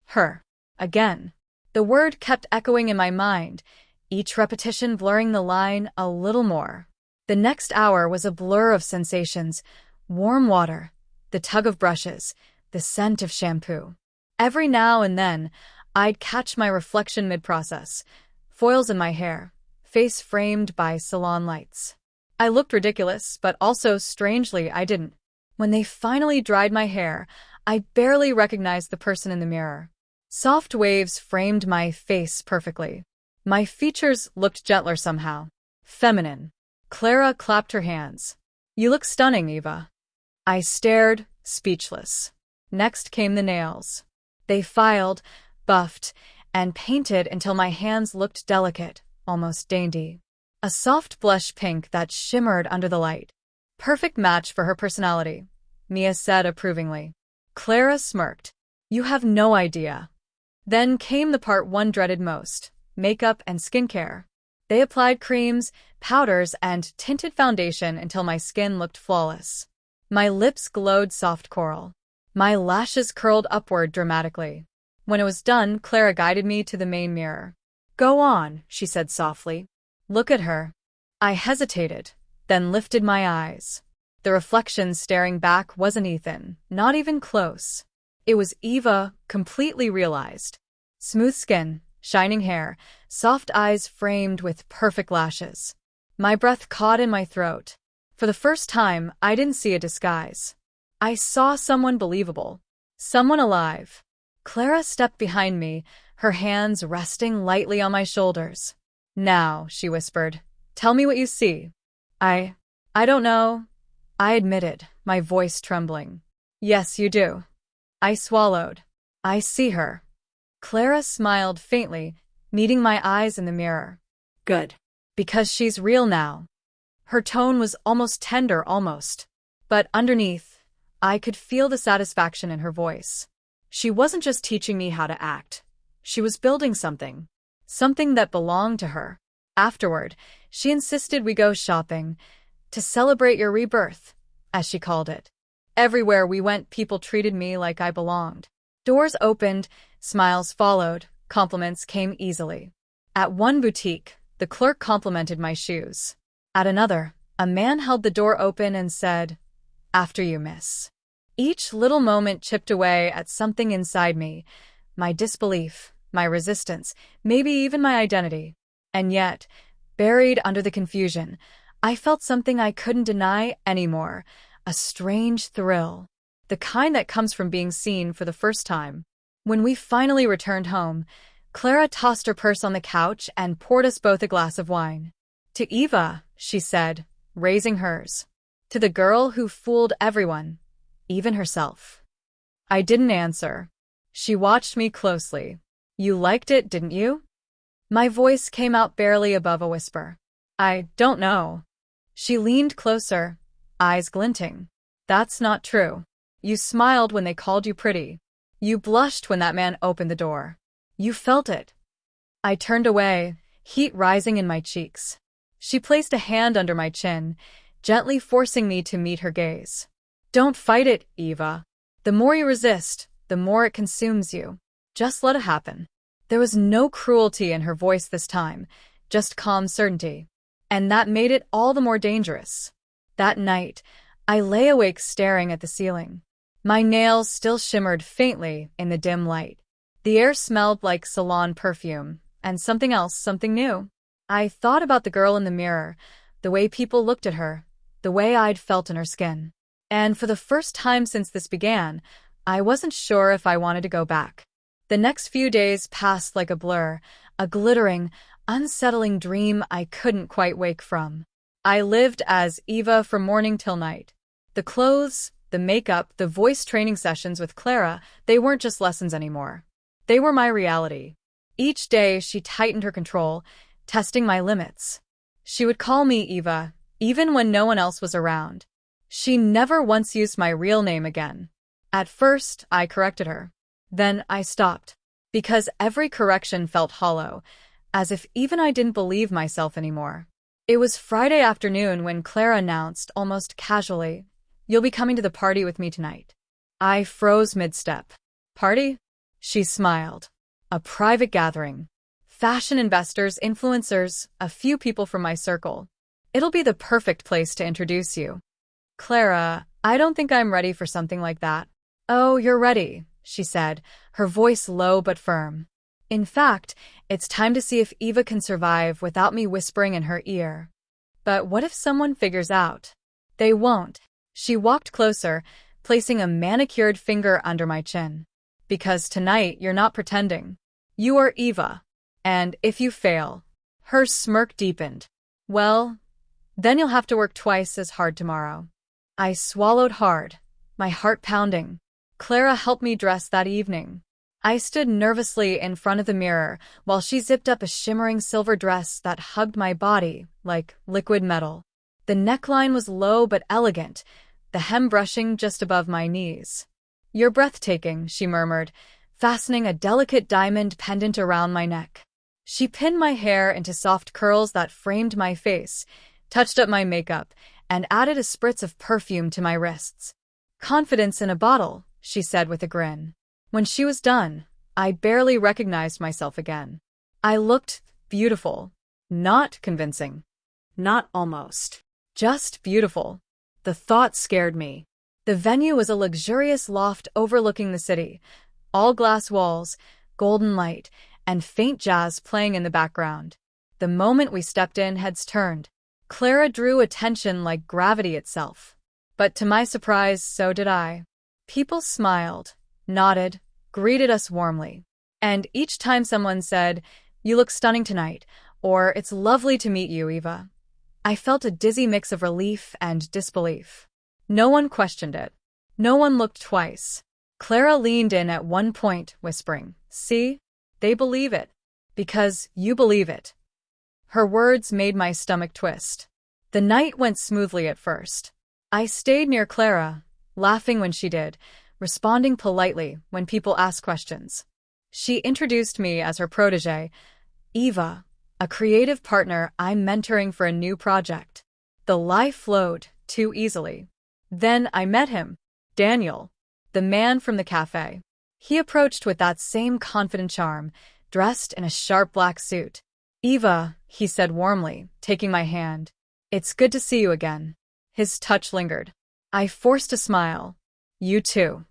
Her. Again. The word kept echoing in my mind, each repetition blurring the line a little more. The next hour was a blur of sensations: warm water, the tug of brushes, the scent of shampoo. Every now and then, I'd catch my reflection mid-process, foils in my hair, face framed by salon lights. I looked ridiculous, but also, strangely, I didn't. When they finally dried my hair, I barely recognized the person in the mirror. Soft waves framed my face perfectly. My features looked gentler somehow. Feminine. Clara clapped her hands. "You look stunning, Eva." I stared, speechless. Next came the nails. They filed, buffed, and painted until my hands looked delicate, almost dainty. A soft blush pink that shimmered under the light. "Perfect match for her personality," Mia said approvingly. Clara smirked. "You have no idea." Then came the part one dreaded most: makeup and skincare. They applied creams, powders, and tinted foundation until my skin looked flawless. My lips glowed soft coral. My lashes curled upward dramatically. When it was done, Clara guided me to the main mirror. "Go on," she said softly. "Look at her." I hesitated, then lifted my eyes. The reflection staring back wasn't Ethan, not even close. It was Eva, completely realized. Smooth skin, shining hair, soft eyes framed with perfect lashes. My breath caught in my throat. For the first time, I didn't see a disguise. I saw someone believable. Someone alive. Clara stepped behind me, her hands resting lightly on my shoulders. "Now," she whispered, "tell me what you see." I don't know," I admitted, my voice trembling. "Yes, you do." I swallowed. "I see her." Clara smiled faintly, meeting my eyes in the mirror. "Good. Because she's real now." Her tone was almost tender, almost. But underneath, I could feel the satisfaction in her voice. She wasn't just teaching me how to act. She was building something. Something that belonged to her. Afterward, she insisted we go shopping, to celebrate your rebirth, as she called it. Everywhere we went, people treated me like I belonged. Doors opened, smiles followed, compliments came easily. At one boutique, the clerk complimented my shoes. At another, a man held the door open and said, After you, miss. Each little moment chipped away at something inside me, my disbelief, my resistance, maybe even my identity. And yet, buried under the confusion, I felt something I couldn't deny anymore, a strange thrill, the kind that comes from being seen for the first time. When we finally returned home, Clara tossed her purse on the couch and poured us both a glass of wine. To Eva, she said, raising hers. To the girl who fooled everyone, even herself. I didn't answer. She watched me closely. You liked it, didn't you? My voice came out barely above a whisper. I don't know. She leaned closer, eyes glinting. That's not true. You smiled when they called you pretty. You blushed when that man opened the door. You felt it. I turned away, heat rising in my cheeks. She placed a hand under my chin, gently forcing me to meet her gaze. Don't fight it, Eva. The more you resist, the more it consumes you. Just let it happen. There was no cruelty in her voice this time, just calm certainty. And that made it all the more dangerous. That night, I lay awake staring at the ceiling. My nails still shimmered faintly in the dim light. The air smelled like salon perfume, and something else, something new. I thought about the girl in the mirror, the way people looked at her, the way I'd felt in her skin. And for the first time since this began, I wasn't sure if I wanted to go back. The next few days passed like a blur, a glittering, unsettling dream I couldn't quite wake from. I lived as Eva from morning till night. The clothes, the makeup, the voice training sessions with Clara, they weren't just lessons anymore. They were my reality. Each day she tightened her control, testing my limits. She would call me Eva, even when no one else was around. She never once used my real name again. At first, I corrected her. Then I stopped, because every correction felt hollow, as if even I didn't believe myself anymore. It was Friday afternoon when Clara announced, almost casually, "You'll be coming to the party with me tonight." I froze mid-step. Party? She smiled. A private gathering. Fashion investors, influencers, a few people from my circle. It'll be the perfect place to introduce you. Clara, I don't think I'm ready for something like that. Oh, you're ready, she said, her voice low but firm. In fact, it's time to see if Eva can survive without me whispering in her ear. But what if someone figures out? They won't. She walked closer, placing a manicured finger under my chin. Because tonight you're not pretending. You are Eva. And if you fail, her smirk deepened. Well, then you'll have to work twice as hard tomorrow. I swallowed hard, my heart pounding. Clara helped me dress that evening. I stood nervously in front of the mirror while she zipped up a shimmering silver dress that hugged my body like liquid metal. The neckline was low but elegant, the hem brushing just above my knees. You're breathtaking, she murmured, fastening a delicate diamond pendant around my neck. She pinned my hair into soft curls that framed my face, touched up my makeup, and added a spritz of perfume to my wrists. Confidence in a bottle, she said with a grin. When she was done, I barely recognized myself again. I looked beautiful, not convincing. Not almost. Just beautiful. The thought scared me. The venue was a luxurious loft overlooking the city, all glass walls, golden light, and faint jazz playing in the background. The moment we stepped in, heads turned. Clara drew attention like gravity itself. But to my surprise, so did I. People smiled, nodded, greeted us warmly. And each time someone said, "You look stunning tonight," or "It's lovely to meet you, Eva," I felt a dizzy mix of relief and disbelief. No one questioned it. No one looked twice. Clara leaned in at one point, whispering, "See? They believe it. Because you believe it." Her words made my stomach twist. The night went smoothly at first. I stayed near Clara, laughing when she did, responding politely when people asked questions. She introduced me as her protégé, Eva, a creative partner I'm mentoring for a new project. The lie flowed too easily. Then I met him, Daniel, the man from the cafe. He approached with that same confident charm, dressed in a sharp black suit. "Eva," he said warmly, taking my hand. "It's good to see you again." His touch lingered. I forced a smile. You too.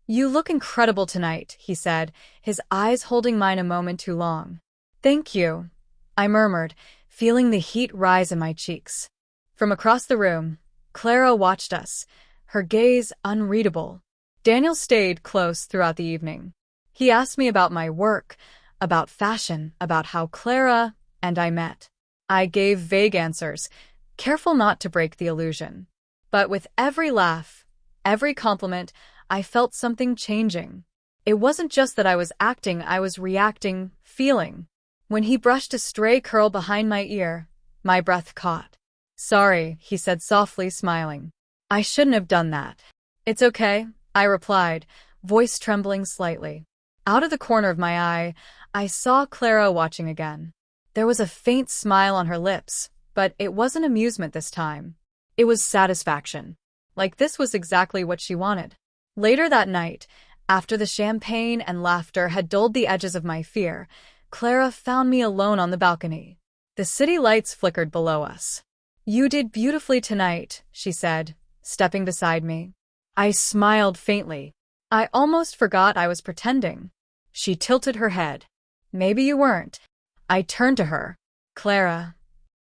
You look incredible tonight, he said, his eyes holding mine a moment too long. Thank you, I murmured, feeling the heat rise in my cheeks. From across the room, Clara watched us, her gaze unreadable. Daniel stayed close throughout the evening. He asked me about my work, about fashion, about how Clara and I met. I gave vague answers, careful not to break the illusion. But with every laugh, every compliment, I felt something changing. It wasn't just that I was acting, I was reacting, feeling. When he brushed a stray curl behind my ear, my breath caught. Sorry, he said softly, smiling. I shouldn't have done that. It's okay, I replied, voice trembling slightly. Out of the corner of my eye, I saw Clara watching again. There was a faint smile on her lips, but it wasn't amusement this time. It was satisfaction. Like this was exactly what she wanted. Later that night, after the champagne and laughter had dulled the edges of my fear, Clara found me alone on the balcony. The city lights flickered below us. You did beautifully tonight, she said, stepping beside me. I smiled faintly. I almost forgot I was pretending. She tilted her head. Maybe you weren't. I turned to her. Clara.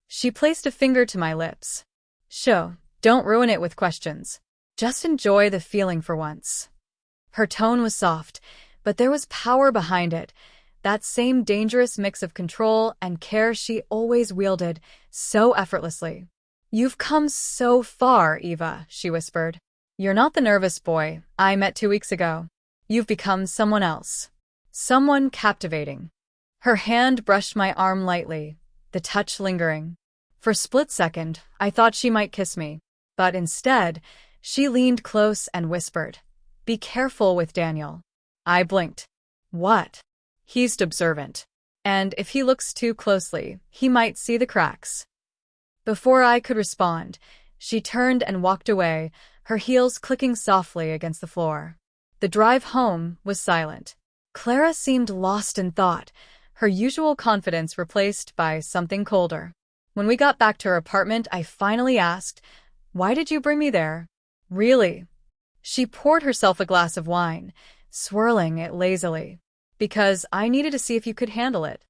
She placed a finger to my lips. Sho, don't ruin it with questions. Just enjoy the feeling for once. Her tone was soft, but there was power behind it, that same dangerous mix of control and care she always wielded so effortlessly. You've come so far, Eva, she whispered. You're not the nervous boy I met 2 weeks ago. You've become someone else. Someone captivating. Her hand brushed my arm lightly, the touch lingering. For a split second, I thought she might kiss me, but instead, she leaned close and whispered, Be careful with Daniel. I blinked. What? He's observant. And if he looks too closely, he might see the cracks. Before I could respond, she turned and walked away, her heels clicking softly against the floor. The drive home was silent. Clara seemed lost in thought, her usual confidence replaced by something colder. When we got back to her apartment, I finally asked, Why did you bring me there? Really? She poured herself a glass of wine, swirling it lazily. Because I needed to see if you could handle it.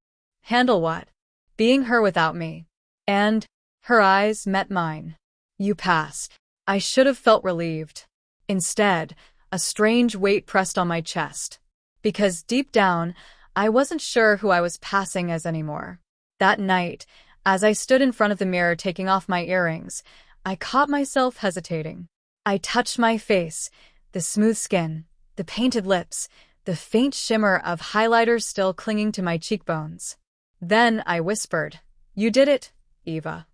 Handle what? Being her without me. And her eyes met mine. You passed. I should have felt relieved. Instead, a strange weight pressed on my chest. Because deep down, I wasn't sure who I was passing as anymore. That night, as I stood in front of the mirror taking off my earrings, I caught myself hesitating. I touched my face, the smooth skin, the painted lips, the faint shimmer of highlighters still clinging to my cheekbones. Then I whispered, You did it, Eva.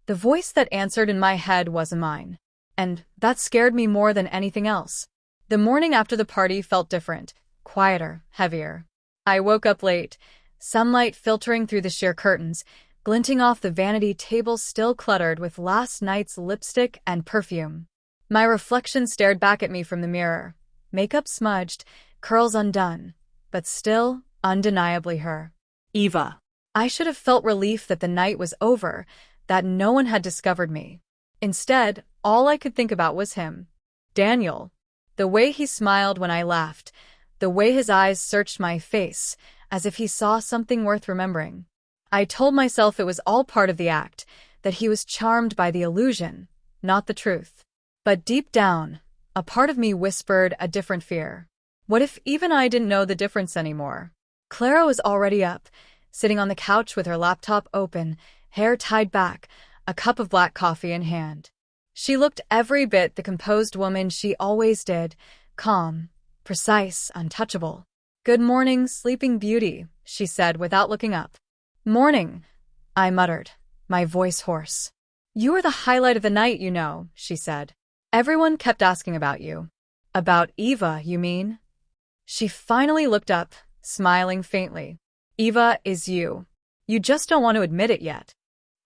The voice that answered in my head wasn't mine. And that scared me more than anything else. The morning after the party felt different, quieter, heavier. I woke up late, sunlight filtering through the sheer curtains, glinting off the vanity table still cluttered with last night's lipstick and perfume. My reflection stared back at me from the mirror, makeup smudged, curls undone, but still undeniably her. Eva. I should have felt relief that the night was over, that no one had discovered me. Instead, all I could think about was him. Daniel. The way he smiled when I laughed, the way his eyes searched my face, as if he saw something worth remembering. I told myself it was all part of the act, that he was charmed by the illusion, not the truth. But deep down, a part of me whispered a different fear. What if even I didn't know the difference anymore? Clara was already up, sitting on the couch with her laptop open, hair tied back, a cup of black coffee in hand. She looked every bit the composed woman she always did, calm, precise, untouchable. Good morning, sleeping beauty, she said without looking up. Morning, I muttered, my voice hoarse. You were the highlight of the night, you know, she said. Everyone kept asking about you. About Eva, you mean? She finally looked up, smiling faintly. Eva is you. You just don't want to admit it yet.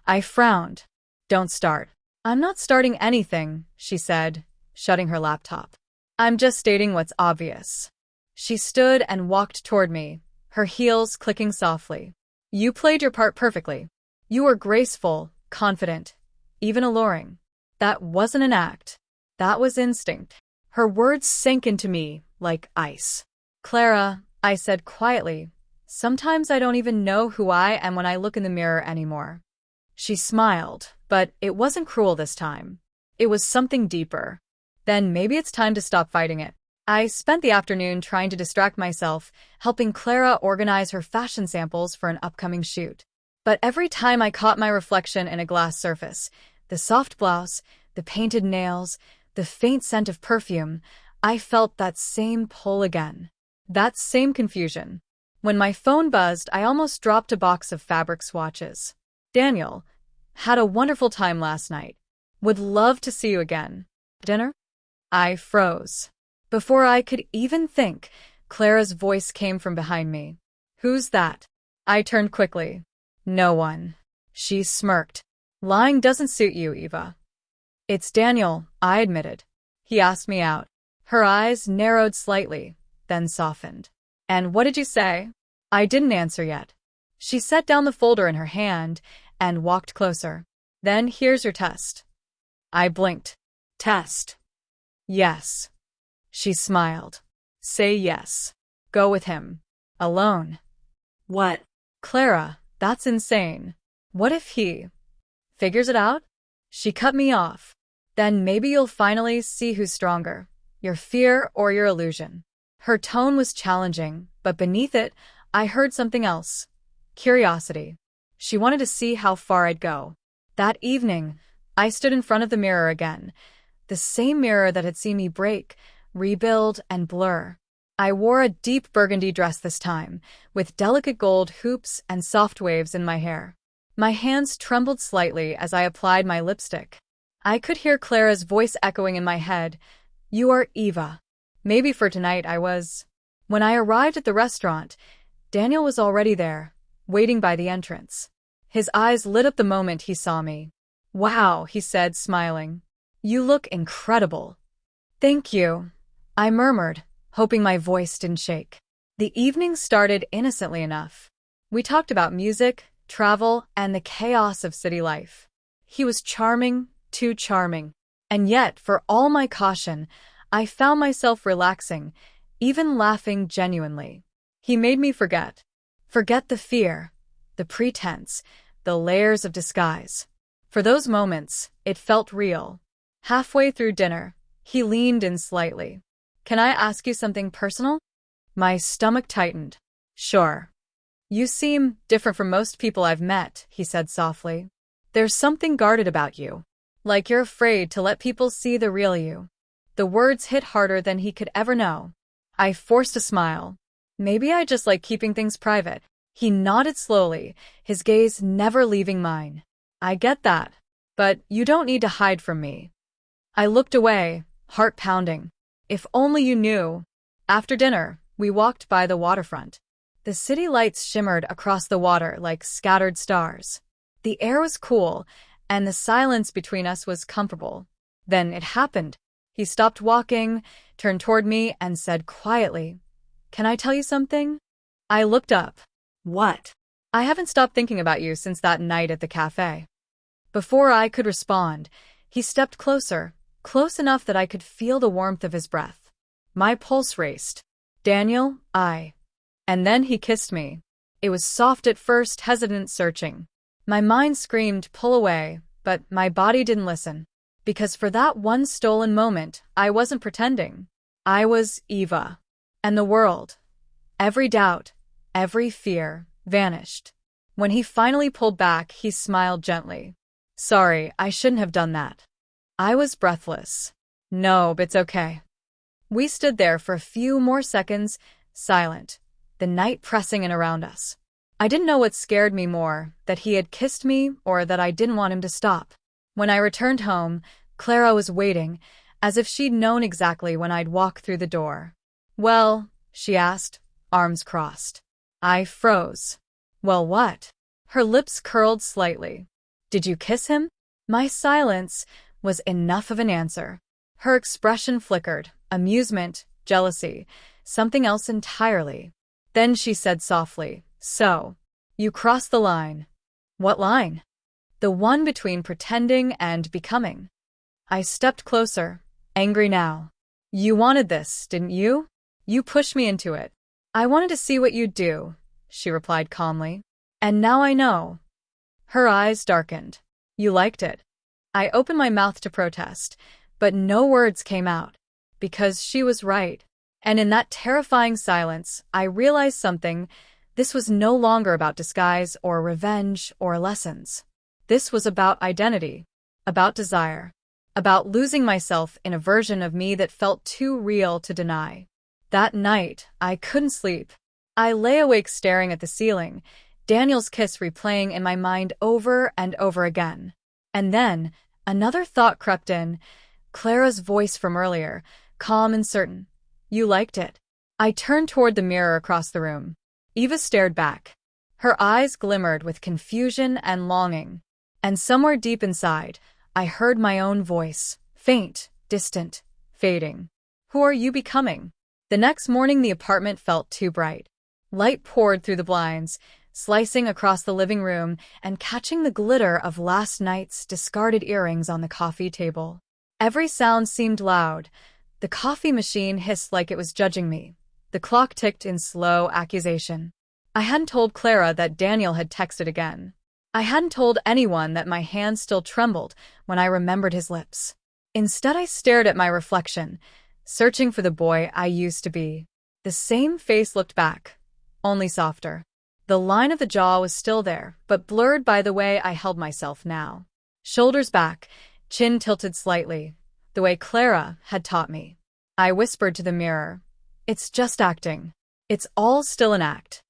I frowned. Don't start. I'm not starting anything, she said, shutting her laptop. I'm just stating what's obvious. She stood and walked toward me, her heels clicking softly. You played your part perfectly. You were graceful, confident, even alluring. That wasn't an act. That was instinct. Her words sank into me like ice. Clara, I said quietly, sometimes I don't even know who I am when I look in the mirror anymore. She smiled, but it wasn't cruel this time. It was something deeper. Then maybe it's time to stop fighting it. I spent the afternoon trying to distract myself, helping Clara organize her fashion samples for an upcoming shoot. But every time I caught my reflection in a glass surface, the soft blouse, the painted nails, the faint scent of perfume, I felt that same pull again. That same confusion. When my phone buzzed, I almost dropped a box of fabric swatches. Daniel, had a wonderful time last night. Would love to see you again. Dinner? I froze. Before I could even think, Clara's voice came from behind me. Who's that? I turned quickly. No one. She smirked. Lying doesn't suit you, Eva. It's Daniel, I admitted. He asked me out. Her eyes narrowed slightly, then softened. And what did you say? I didn't answer yet. She set down the folder in her hand and walked closer. Then here's your test. I blinked. Test. Yes. She smiled. Say yes. Go with him. Alone. What? Clara, that's insane. What if he figures it out? She cut me off. Then maybe you'll finally see who's stronger, your fear or your illusion. Her tone was challenging, but beneath it, I heard something else. Curiosity. She wanted to see how far I'd go. That evening, I stood in front of the mirror again, the same mirror that had seen me break, rebuild, and blur. I wore a deep burgundy dress this time, with delicate gold hoops and soft waves in my hair. My hands trembled slightly as I applied my lipstick. I could hear Clara's voice echoing in my head. You are Eva. Maybe for tonight I was. When I arrived at the restaurant, Daniel was already there, waiting by the entrance. His eyes lit up the moment he saw me. Wow, he said, smiling. You look incredible. Thank you, I murmured, hoping my voice didn't shake. The evening started innocently enough. We talked about music, travel, and the chaos of city life. He was charming, too charming. And yet, for all my caution, I found myself relaxing, even laughing genuinely. He made me forget. Forget the fear, the pretense, the layers of disguise. For those moments, it felt real. Halfway through dinner, he leaned in slightly. Can I ask you something personal? My stomach tightened. Sure. You seem different from most people I've met, he said softly. There's something guarded about you. Like you're afraid to let people see the real you. The words hit harder than he could ever know. I forced a smile. Maybe I just like keeping things private. He nodded slowly, his gaze never leaving mine. I get that. But you don't need to hide from me. I looked away, heart pounding. If only you knew. After dinner, we walked by the waterfront. The city lights shimmered across the water like scattered stars. The air was cool, and the silence between us was comfortable. Then it happened. He stopped walking, turned toward me, and said quietly, Can I tell you something? I looked up. What? I haven't stopped thinking about you since that night at the cafe. Before I could respond, he stepped closer, close enough that I could feel the warmth of his breath. My pulse raced. Daniel, And then he kissed me. It was soft at first, hesitant, searching. My mind screamed, pull away, but my body didn't listen. Because for that one stolen moment, I wasn't pretending. I was Eva. And the world, every doubt, every fear, vanished. When he finally pulled back, he smiled gently. Sorry, I shouldn't have done that. I was breathless. No, but it's okay. We stood there for a few more seconds, silent, the night pressing in around us. I didn't know what scared me more, that he had kissed me or that I didn't want him to stop. When I returned home, Clara was waiting, as if she'd known exactly when I'd walk through the door. Well, she asked, arms crossed. I froze. Well, what? Her lips curled slightly. Did you kiss him? My silence was enough of an answer. Her expression flickered, amusement, jealousy, something else entirely. Then she said softly, So, you crossed the line. What line? The one between pretending and becoming. I stepped closer, angry now. You wanted this, didn't you? You pushed me into it. I wanted to see what you'd do, she replied calmly. And now I know. Her eyes darkened. You liked it. I opened my mouth to protest, but no words came out. Because she was right. And in that terrifying silence, I realized something. This was no longer about disguise or revenge or lessons. This was about identity, about desire, about losing myself in a version of me that felt too real to deny. That night, I couldn't sleep. I lay awake staring at the ceiling, Daniel's kiss replaying in my mind over and over again. And then, another thought crept in, Clara's voice from earlier, calm and certain. You liked it. I turned toward the mirror across the room. Eva stared back. Her eyes glimmered with confusion and longing. And somewhere deep inside, I heard my own voice, faint, distant, fading. Who are you becoming? The next morning the apartment felt too bright. Light poured through the blinds, slicing across the living room and catching the glitter of last night's discarded earrings on the coffee table. Every sound seemed loud. The coffee machine hissed like it was judging me. The clock ticked in slow accusation. I hadn't told Clara that Daniel had texted again. I hadn't told anyone that my hand still trembled when I remembered his lips. Instead, I stared at my reflection, searching for the boy I used to be. The same face looked back, only softer. The line of the jaw was still there, but blurred by the way I held myself now. Shoulders back, chin tilted slightly, the way Clara had taught me. I whispered to the mirror, "It's just acting. It's all still an act."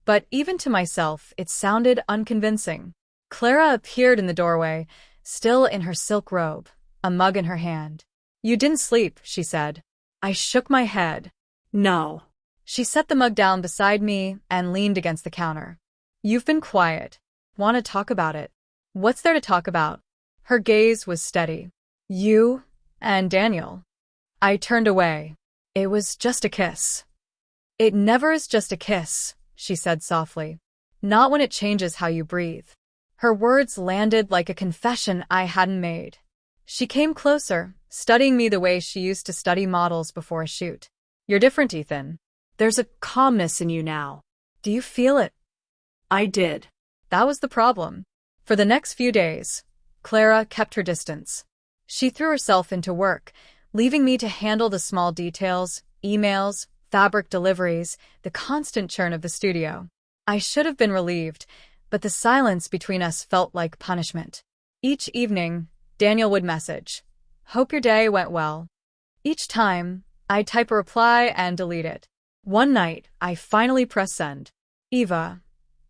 But even to myself, it sounded unconvincing. Clara appeared in the doorway, still in her silk robe, a mug in her hand. "You didn't sleep," she said. I shook my head. No. She set the mug down beside me and leaned against the counter. "You've been quiet. Want to talk about it?" "What's there to talk about?" Her gaze was steady. "You and Daniel." I turned away. "It was just a kiss." "It never is just a kiss," she said softly. "Not when it changes how you breathe." Her words landed like a confession I hadn't made. She came closer, studying me the way she used to study models before a shoot. "You're different, Ethan." There's a calmness in you now. "Do you feel it?" I did. That was the problem. For the next few days, Clara kept her distance. She threw herself into work, leaving me to handle the small details, emails, fabric deliveries, the constant churn of the studio. I should have been relieved, but the silence between us felt like punishment. Each evening, Daniel would message, "Hope your day went well." Each time, I'd type a reply and delete it. One night, I finally pressed send. "Eva,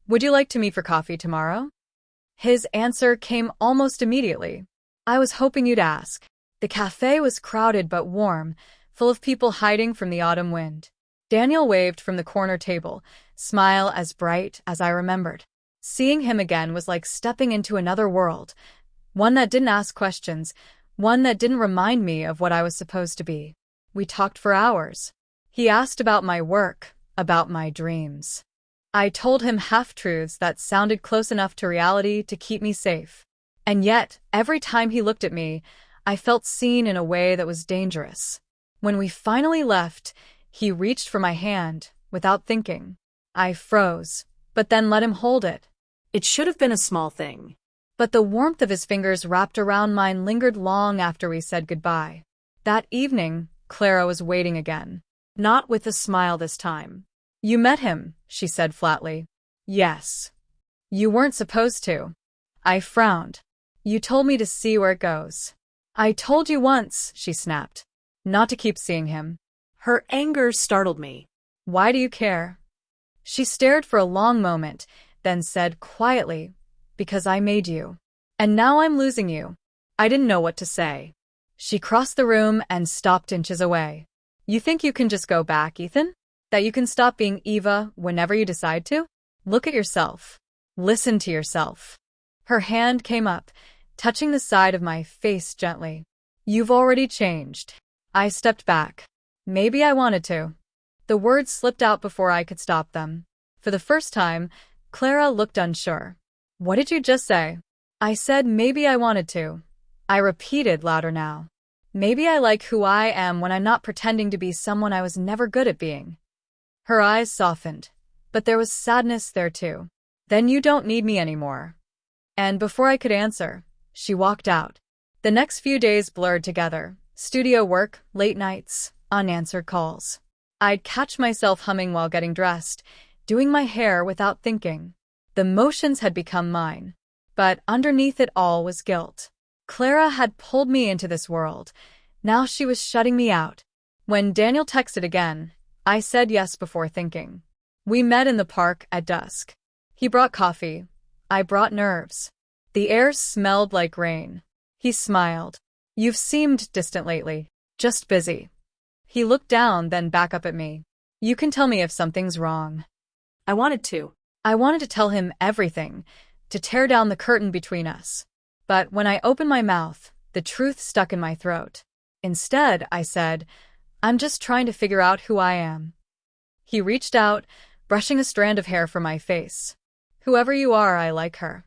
would you like to meet for coffee tomorrow?" His answer came almost immediately. "I was hoping you'd ask." The cafe was crowded but warm, full of people hiding from the autumn wind. Daniel waved from the corner table, smile as bright as I remembered. Seeing him again was like stepping into another world, one that didn't ask questions, one that didn't remind me of what I was supposed to be. We talked for hours. He asked about my work, about my dreams. I told him half-truths that sounded close enough to reality to keep me safe. And yet, every time he looked at me, I felt seen in a way that was dangerous. When we finally left, he reached for my hand, without thinking. I froze, but then let him hold it. It should have been a small thing. But the warmth of his fingers wrapped around mine lingered long after we said goodbye. That evening, Clara was waiting again. Not with a smile this time. "You met him," she said flatly. "Yes." "You weren't supposed to." I frowned. "You told me to see where it goes." "I told you once," she snapped. "Not to keep seeing him." Her anger startled me. "Why do you care?" She stared for a long moment, then said quietly, "Because I made you. And now I'm losing you." I didn't know what to say. She crossed the room and stopped inches away. "You think you can just go back, Ethan? That you can stop being Eva whenever you decide to? Look at yourself. Listen to yourself." Her hand came up, touching the side of my face gently. "You've already changed." I stepped back. Maybe I wanted to. The words slipped out before I could stop them. For the first time, Clara looked unsure. "What did you just say?" I said maybe I wanted to. I repeated louder now. Maybe I like who I am when I'm not pretending to be someone I was never good at being. Her eyes softened, but there was sadness there too. Then you don't need me anymore. And before I could answer, she walked out. The next few days blurred together. Studio work, late nights, unanswered calls. I'd catch myself humming while getting dressed, doing my hair without thinking. The motions had become mine. But underneath it all was guilt. Clara had pulled me into this world. Now she was shutting me out. When Daniel texted again, I said yes before thinking. We met in the park at dusk. He brought coffee. I brought nerves. The air smelled like rain. He smiled. You've seemed distant lately. Just busy. He looked down, then back up at me. You can tell me if something's wrong. I wanted to. I wanted to tell him everything, to tear down the curtain between us. But when I opened my mouth, the truth stuck in my throat. Instead, I said, I'm just trying to figure out who I am. He reached out, brushing a strand of hair from my face. Whoever you are, I like her.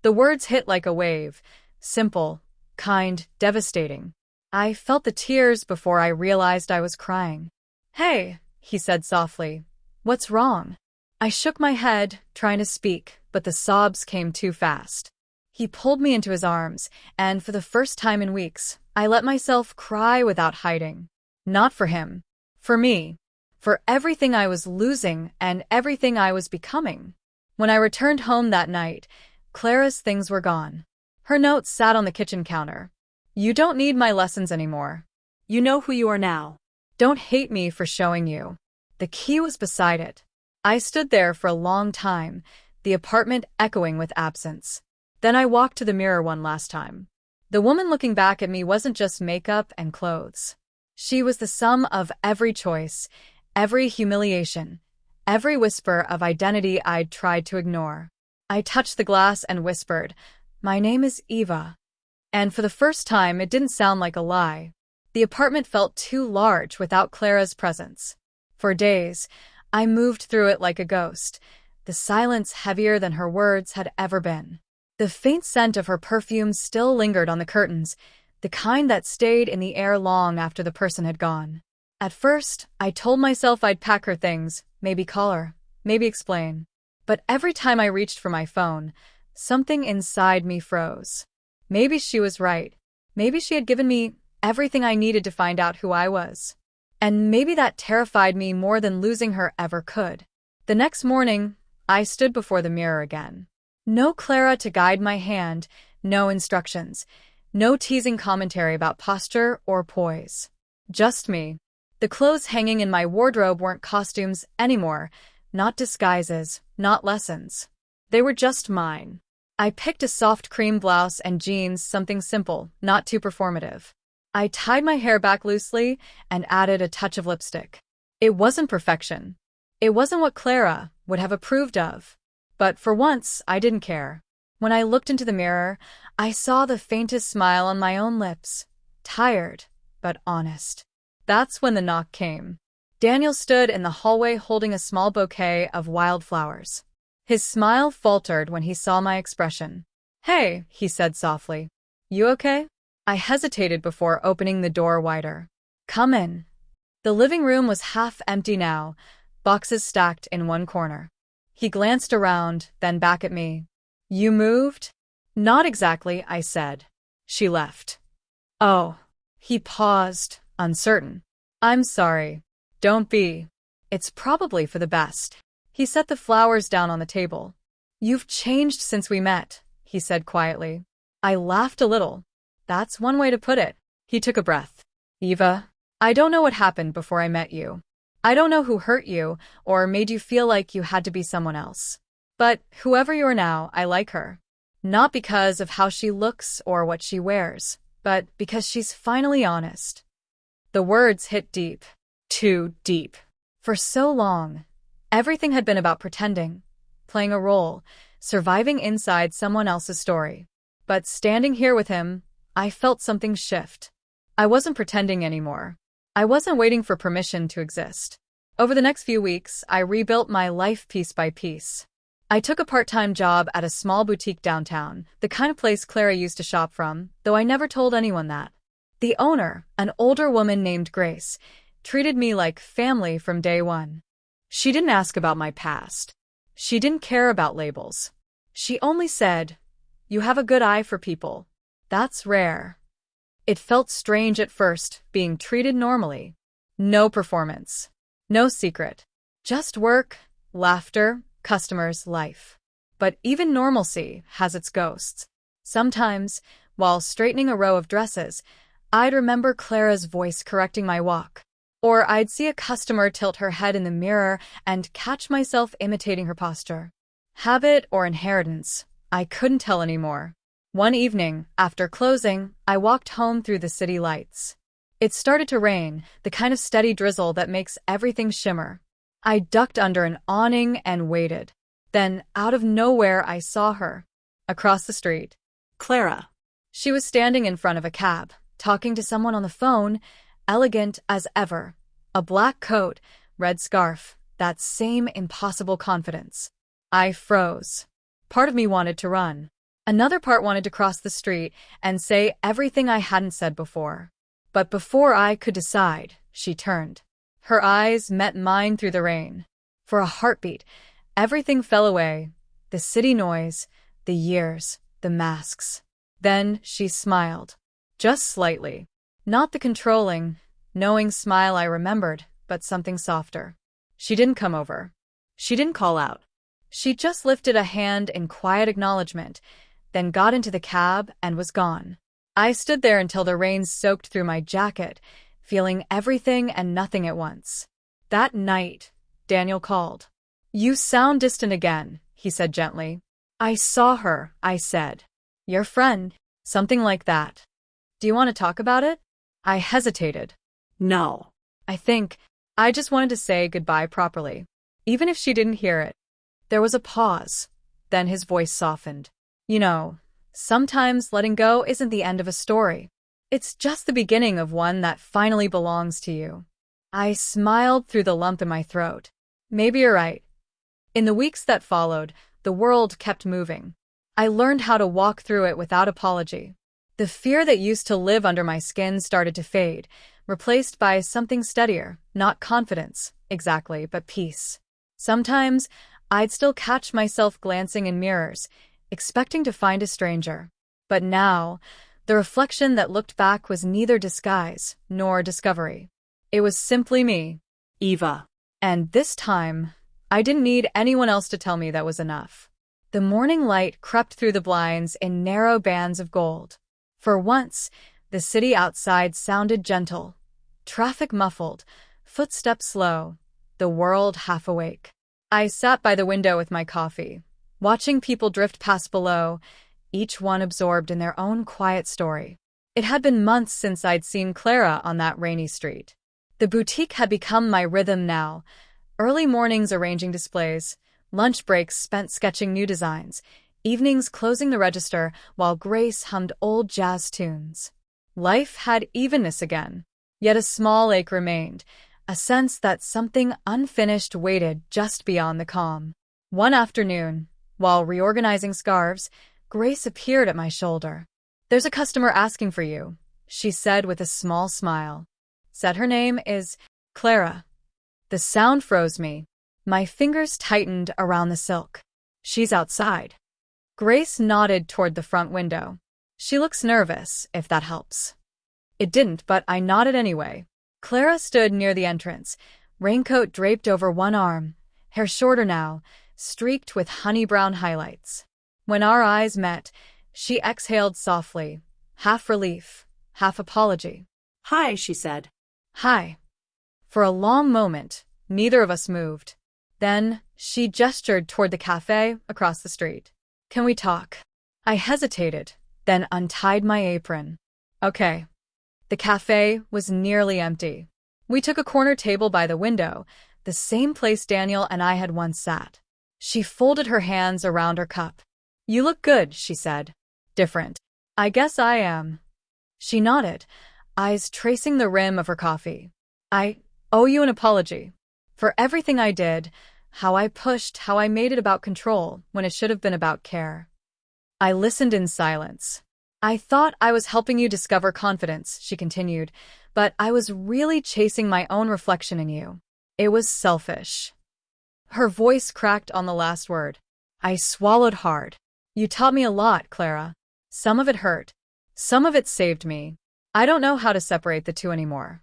The words hit like a wave, simple, kind, devastating. I felt the tears before I realized I was crying. Hey, he said softly. What's wrong? I shook my head, trying to speak, but the sobs came too fast. He pulled me into his arms, and for the first time in weeks, I let myself cry without hiding. Not for him. For me. For everything I was losing and everything I was becoming. When I returned home that night, Clara's things were gone. Her note sat on the kitchen counter. You don't need my lessons anymore. You know who you are now. Don't hate me for showing you. The key was beside it. I stood there for a long time, the apartment echoing with absence. Then I walked to the mirror one last time. The woman looking back at me wasn't just makeup and clothes. She was the sum of every choice, every humiliation, every whisper of identity I'd tried to ignore. I touched the glass and whispered, My name is Eva. And for the first time, it didn't sound like a lie. The apartment felt too large without Clara's presence. For days, I moved through it like a ghost, the silence heavier than her words had ever been. The faint scent of her perfume still lingered on the curtains, the kind that stayed in the air long after the person had gone. At first, I told myself I'd pack her things, maybe call her, maybe explain. But every time I reached for my phone, something inside me froze. Maybe she was right. Maybe she had given me everything I needed to find out who I was. And maybe that terrified me more than losing her ever could. The next morning, I stood before the mirror again. No Clara to guide my hand, no instructions, no teasing commentary about posture or poise. Just me. The clothes hanging in my wardrobe weren't costumes anymore, not disguises, not lessons. They were just mine. I picked a soft cream blouse and jeans, something simple, not too performative. I tied my hair back loosely and added a touch of lipstick. It wasn't perfection. It wasn't what Clara would have approved of. But for once, I didn't care. When I looked into the mirror, I saw the faintest smile on my own lips. Tired, but honest. That's when the knock came. Daniel stood in the hallway holding a small bouquet of wildflowers. His smile faltered when he saw my expression. Hey, he said softly. You okay? I hesitated before opening the door wider. Come in. The living room was half empty now, boxes stacked in one corner. He glanced around, then back at me. You moved? Not exactly, I said. She left. Oh. He paused, uncertain. I'm sorry. Don't be. It's probably for the best. He set the flowers down on the table. You've changed since we met, he said quietly. I laughed a little. That's one way to put it. He took a breath. Eva, I don't know what happened before I met you. I don't know who hurt you or made you feel like you had to be someone else. But whoever you are now, I like her. Not because of how she looks or what she wears, but because she's finally honest. The words hit deep. Too deep. For so long, everything had been about pretending, playing a role, surviving inside someone else's story. But standing here with him, I felt something shift. I wasn't pretending anymore. I wasn't waiting for permission to exist. Over the next few weeks, I rebuilt my life piece by piece. I took a part-time job at a small boutique downtown, the kind of place Clara used to shop from, though I never told anyone that. The owner, an older woman named Grace, treated me like family from day one. She didn't ask about my past. She didn't care about labels. She only said, "You have a good eye for people. That's rare." It felt strange at first, being treated normally. No performance. No secret. Just work, laughter, customers, life. But even normalcy has its ghosts. Sometimes, while straightening a row of dresses, I'd remember Clara's voice correcting my walk. Or I'd see a customer tilt her head in the mirror and catch myself imitating her posture. Habit or inheritance, I couldn't tell anymore. One evening, after closing, I walked home through the city lights. It started to rain, the kind of steady drizzle that makes everything shimmer. I ducked under an awning and waited. Then, out of nowhere, I saw her. Across the street. Clara. She was standing in front of a cab, talking to someone on the phone, elegant as ever. A black coat, red scarf, that same impossible confidence. I froze. Part of me wanted to run. Another part wanted to cross the street and say everything I hadn't said before. But before I could decide, she turned. Her eyes met mine through the rain. For a heartbeat, everything fell away. The city noise, the years, the masks. Then she smiled. Just slightly. Not the controlling, knowing smile I remembered, but something softer. She didn't come over. She didn't call out. She just lifted a hand in quiet acknowledgement, then got into the cab and was gone. I stood there until the rain soaked through my jacket, feeling everything and nothing at once. That night, Daniel called. "You sound distant again," he said gently. "I saw her," I said. "Your friend," something like that. "Do you want to talk about it?" I hesitated. No. I just wanted to say goodbye properly, even if she didn't hear it. There was a pause. Then his voice softened. "You know, sometimes letting go isn't the end of a story. It's just the beginning of one that finally belongs to you." I smiled through the lump in my throat. Maybe you're right. In the weeks that followed, the world kept moving. I learned how to walk through it without apology. The fear that used to live under my skin started to fade, replaced by something steadier, not confidence, exactly, but peace. Sometimes, I'd still catch myself glancing in mirrors, expecting to find a stranger. But now, the reflection that looked back was neither disguise nor discovery. It was simply me, Eva. and this time, I didn't need anyone else to tell me that was enough. The morning light crept through the blinds in narrow bands of gold. For once, the city outside sounded gentle. Traffic muffled, footsteps slow, the world half awake. I sat by the window with my coffee, watching people drift past below, each one absorbed in their own quiet story. It had been months since I'd seen Clara on that rainy street. The boutique had become my rhythm now. Early mornings arranging displays, lunch breaks spent sketching new designs, evenings closing the register while Grace hummed old jazz tunes. Life had evenness again, yet a small ache remained, a sense that something unfinished waited just beyond the calm. One afternoon, while reorganizing scarves, Grace appeared at my shoulder. "There's a customer asking for you," she said with a small smile. Said her name is Clara. The sound froze me. My fingers tightened around the silk. "She's outside." Grace nodded toward the front window. "She looks nervous, if that helps." It didn't, but I nodded anyway. Clara stood near the entrance, raincoat draped over one arm, hair shorter now, streaked with honey-brown highlights. When our eyes met, she exhaled softly, half relief, half apology. "Hi," she said. "Hi." For a long moment, neither of us moved. Then, she gestured toward the cafe across the street. "Can we talk?" I hesitated, then untied my apron. "Okay." The cafe was nearly empty. We took a corner table by the window, the same place Daniel and I had once sat. She folded her hands around her cup. "You look good," she said. "Different." "I guess I am." She nodded, eyes tracing the rim of her coffee. "I owe you an apology. For everything I did, how I pushed, how I made it about control when it should have been about care." I listened in silence. I thought I was helping you discover confidence, she continued, but I was really chasing my own reflection in you. It was selfish. Her voice cracked on the last word. I swallowed hard. You taught me a lot, Clara. Some of it hurt. Some of it saved me. I don't know how to separate the two anymore.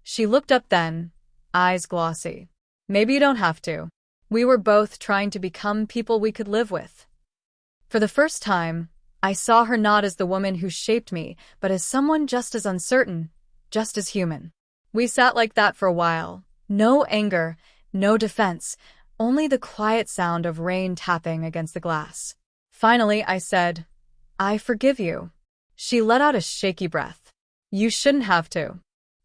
She looked up then, eyes glossy. Maybe you don't have to. We were both trying to become people we could live with. For the first time, I saw her not as the woman who shaped me, but as someone just as uncertain, just as human. We sat like that for a while. No anger, no defense, only the quiet sound of rain tapping against the glass. Finally, I said, I forgive you. She let out a shaky breath. You shouldn't have to.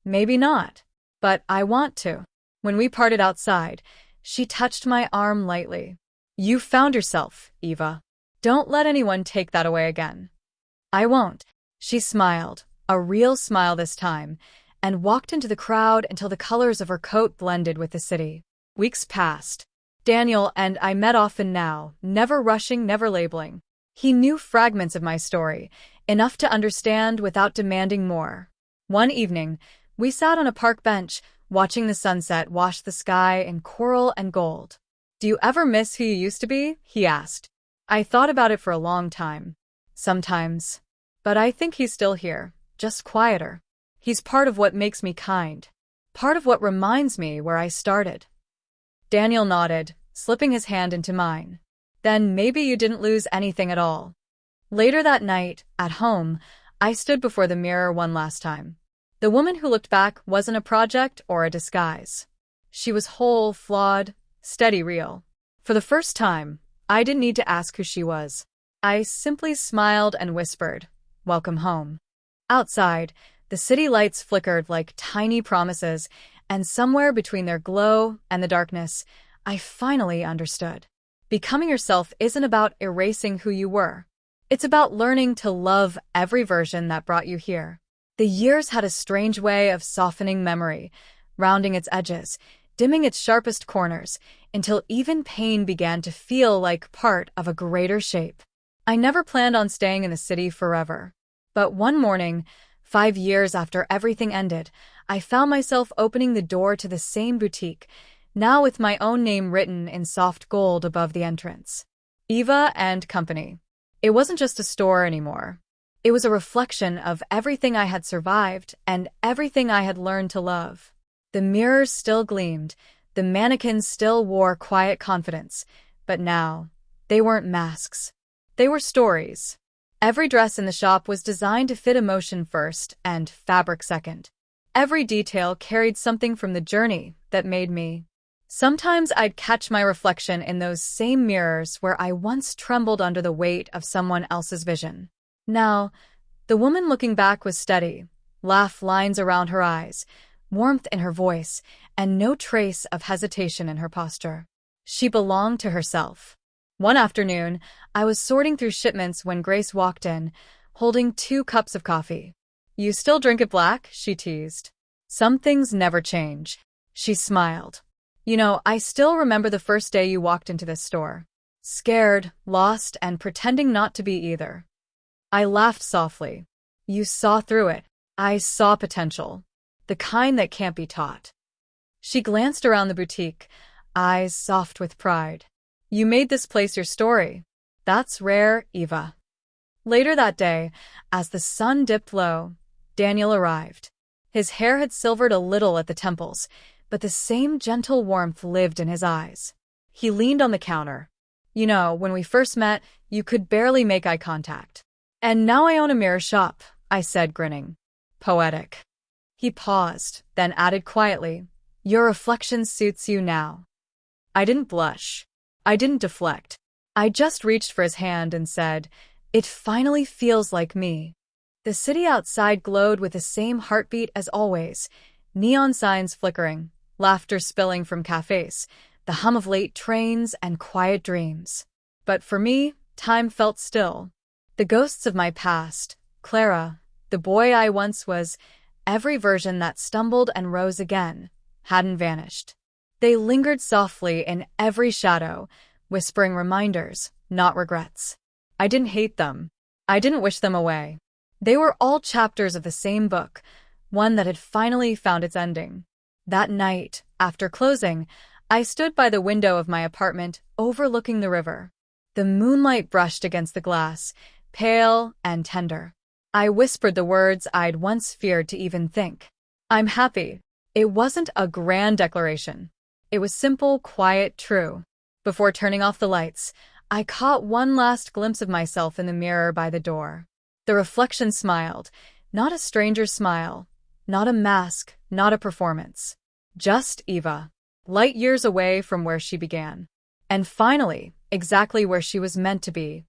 Maybe not. But I want to. When we parted outside, she touched my arm lightly. You found yourself, Eva. Don't let anyone take that away again. I won't. She smiled, a real smile this time, and walked into the crowd until the colors of her coat blended with the city. Weeks passed. Daniel and I met often now, never rushing, never labeling. He knew fragments of my story, enough to understand without demanding more. One evening, we sat on a park bench, watching the sunset wash the sky in coral and gold. Do you ever miss who you used to be? He asked. I thought about it for a long time. Sometimes. But I think he's still here, just quieter. He's part of what makes me kind. Part of what reminds me where I started. Daniel nodded, slipping his hand into mine. Then maybe you didn't lose anything at all. Later that night, at home, I stood before the mirror one last time. The woman who looked back wasn't a project or a disguise. She was whole, flawed, steady, real. For the first time, I didn't need to ask who she was. I simply smiled and whispered, "Welcome home." Outside, the city lights flickered like tiny promises, and somewhere between their glow and the darkness, I finally understood. Becoming yourself isn't about erasing who you were. It's about learning to love every version that brought you here. The years had a strange way of softening memory, rounding its edges, dimming its sharpest corners, until even pain began to feel like part of a greater shape. I never planned on staying in the city forever. But one morning, 5 years after everything ended, I found myself opening the door to the same boutique, now with my own name written in soft gold above the entrance. Eva and Company. It wasn't just a store anymore. It was a reflection of everything I had survived and everything I had learned to love. The mirrors still gleamed, the mannequins still wore quiet confidence, but now, they weren't masks. They were stories. Every dress in the shop was designed to fit emotion first and fabric second. Every detail carried something from the journey that made me. Sometimes I'd catch my reflection in those same mirrors where I once trembled under the weight of someone else's vision. Now, the woman looking back was steady, laugh lines around her eyes, warmth in her voice, and no trace of hesitation in her posture. She belonged to herself. One afternoon, I was sorting through shipments when Grace walked in, holding 2 cups of coffee. You still drink it black? She teased. Some things never change. She smiled. You know, I still remember the first day you walked into this store. Scared, lost, and pretending not to be either. I laughed softly. You saw through it. I saw potential. The kind that can't be taught. She glanced around the boutique, eyes soft with pride. You made this place your story. That's rare, Eva. Later that day, as the sun dipped low, Daniel arrived. His hair had silvered a little at the temples, but the same gentle warmth lived in his eyes. He leaned on the counter. You know, when we first met, you could barely make eye contact. And now I own a mirror shop, I said, grinning. Poetic. He paused, then added quietly, Your reflection suits you now. I didn't blush. I didn't deflect. I just reached for his hand and said, It finally feels like me. The city outside glowed with the same heartbeat as always, neon signs flickering, laughter spilling from cafes, the hum of late trains and quiet dreams. But for me, time felt still. The ghosts of my past, Clara, the boy I once was, every version that stumbled and rose again, hadn't vanished. They lingered softly in every shadow, whispering reminders, not regrets. I didn't hate them. I didn't wish them away. They were all chapters of the same book, one that had finally found its ending. That night, after closing, I stood by the window of my apartment overlooking the river. The moonlight brushed against the glass, pale and tender. I whispered the words I'd once feared to even think. I'm happy. It wasn't a grand declaration. It was simple, quiet, true. Before turning off the lights, I caught one last glimpse of myself in the mirror by the door. The reflection smiled, not a stranger's smile, not a mask, not a performance. Just Eva, light years away from where she began. And finally, exactly where she was meant to be.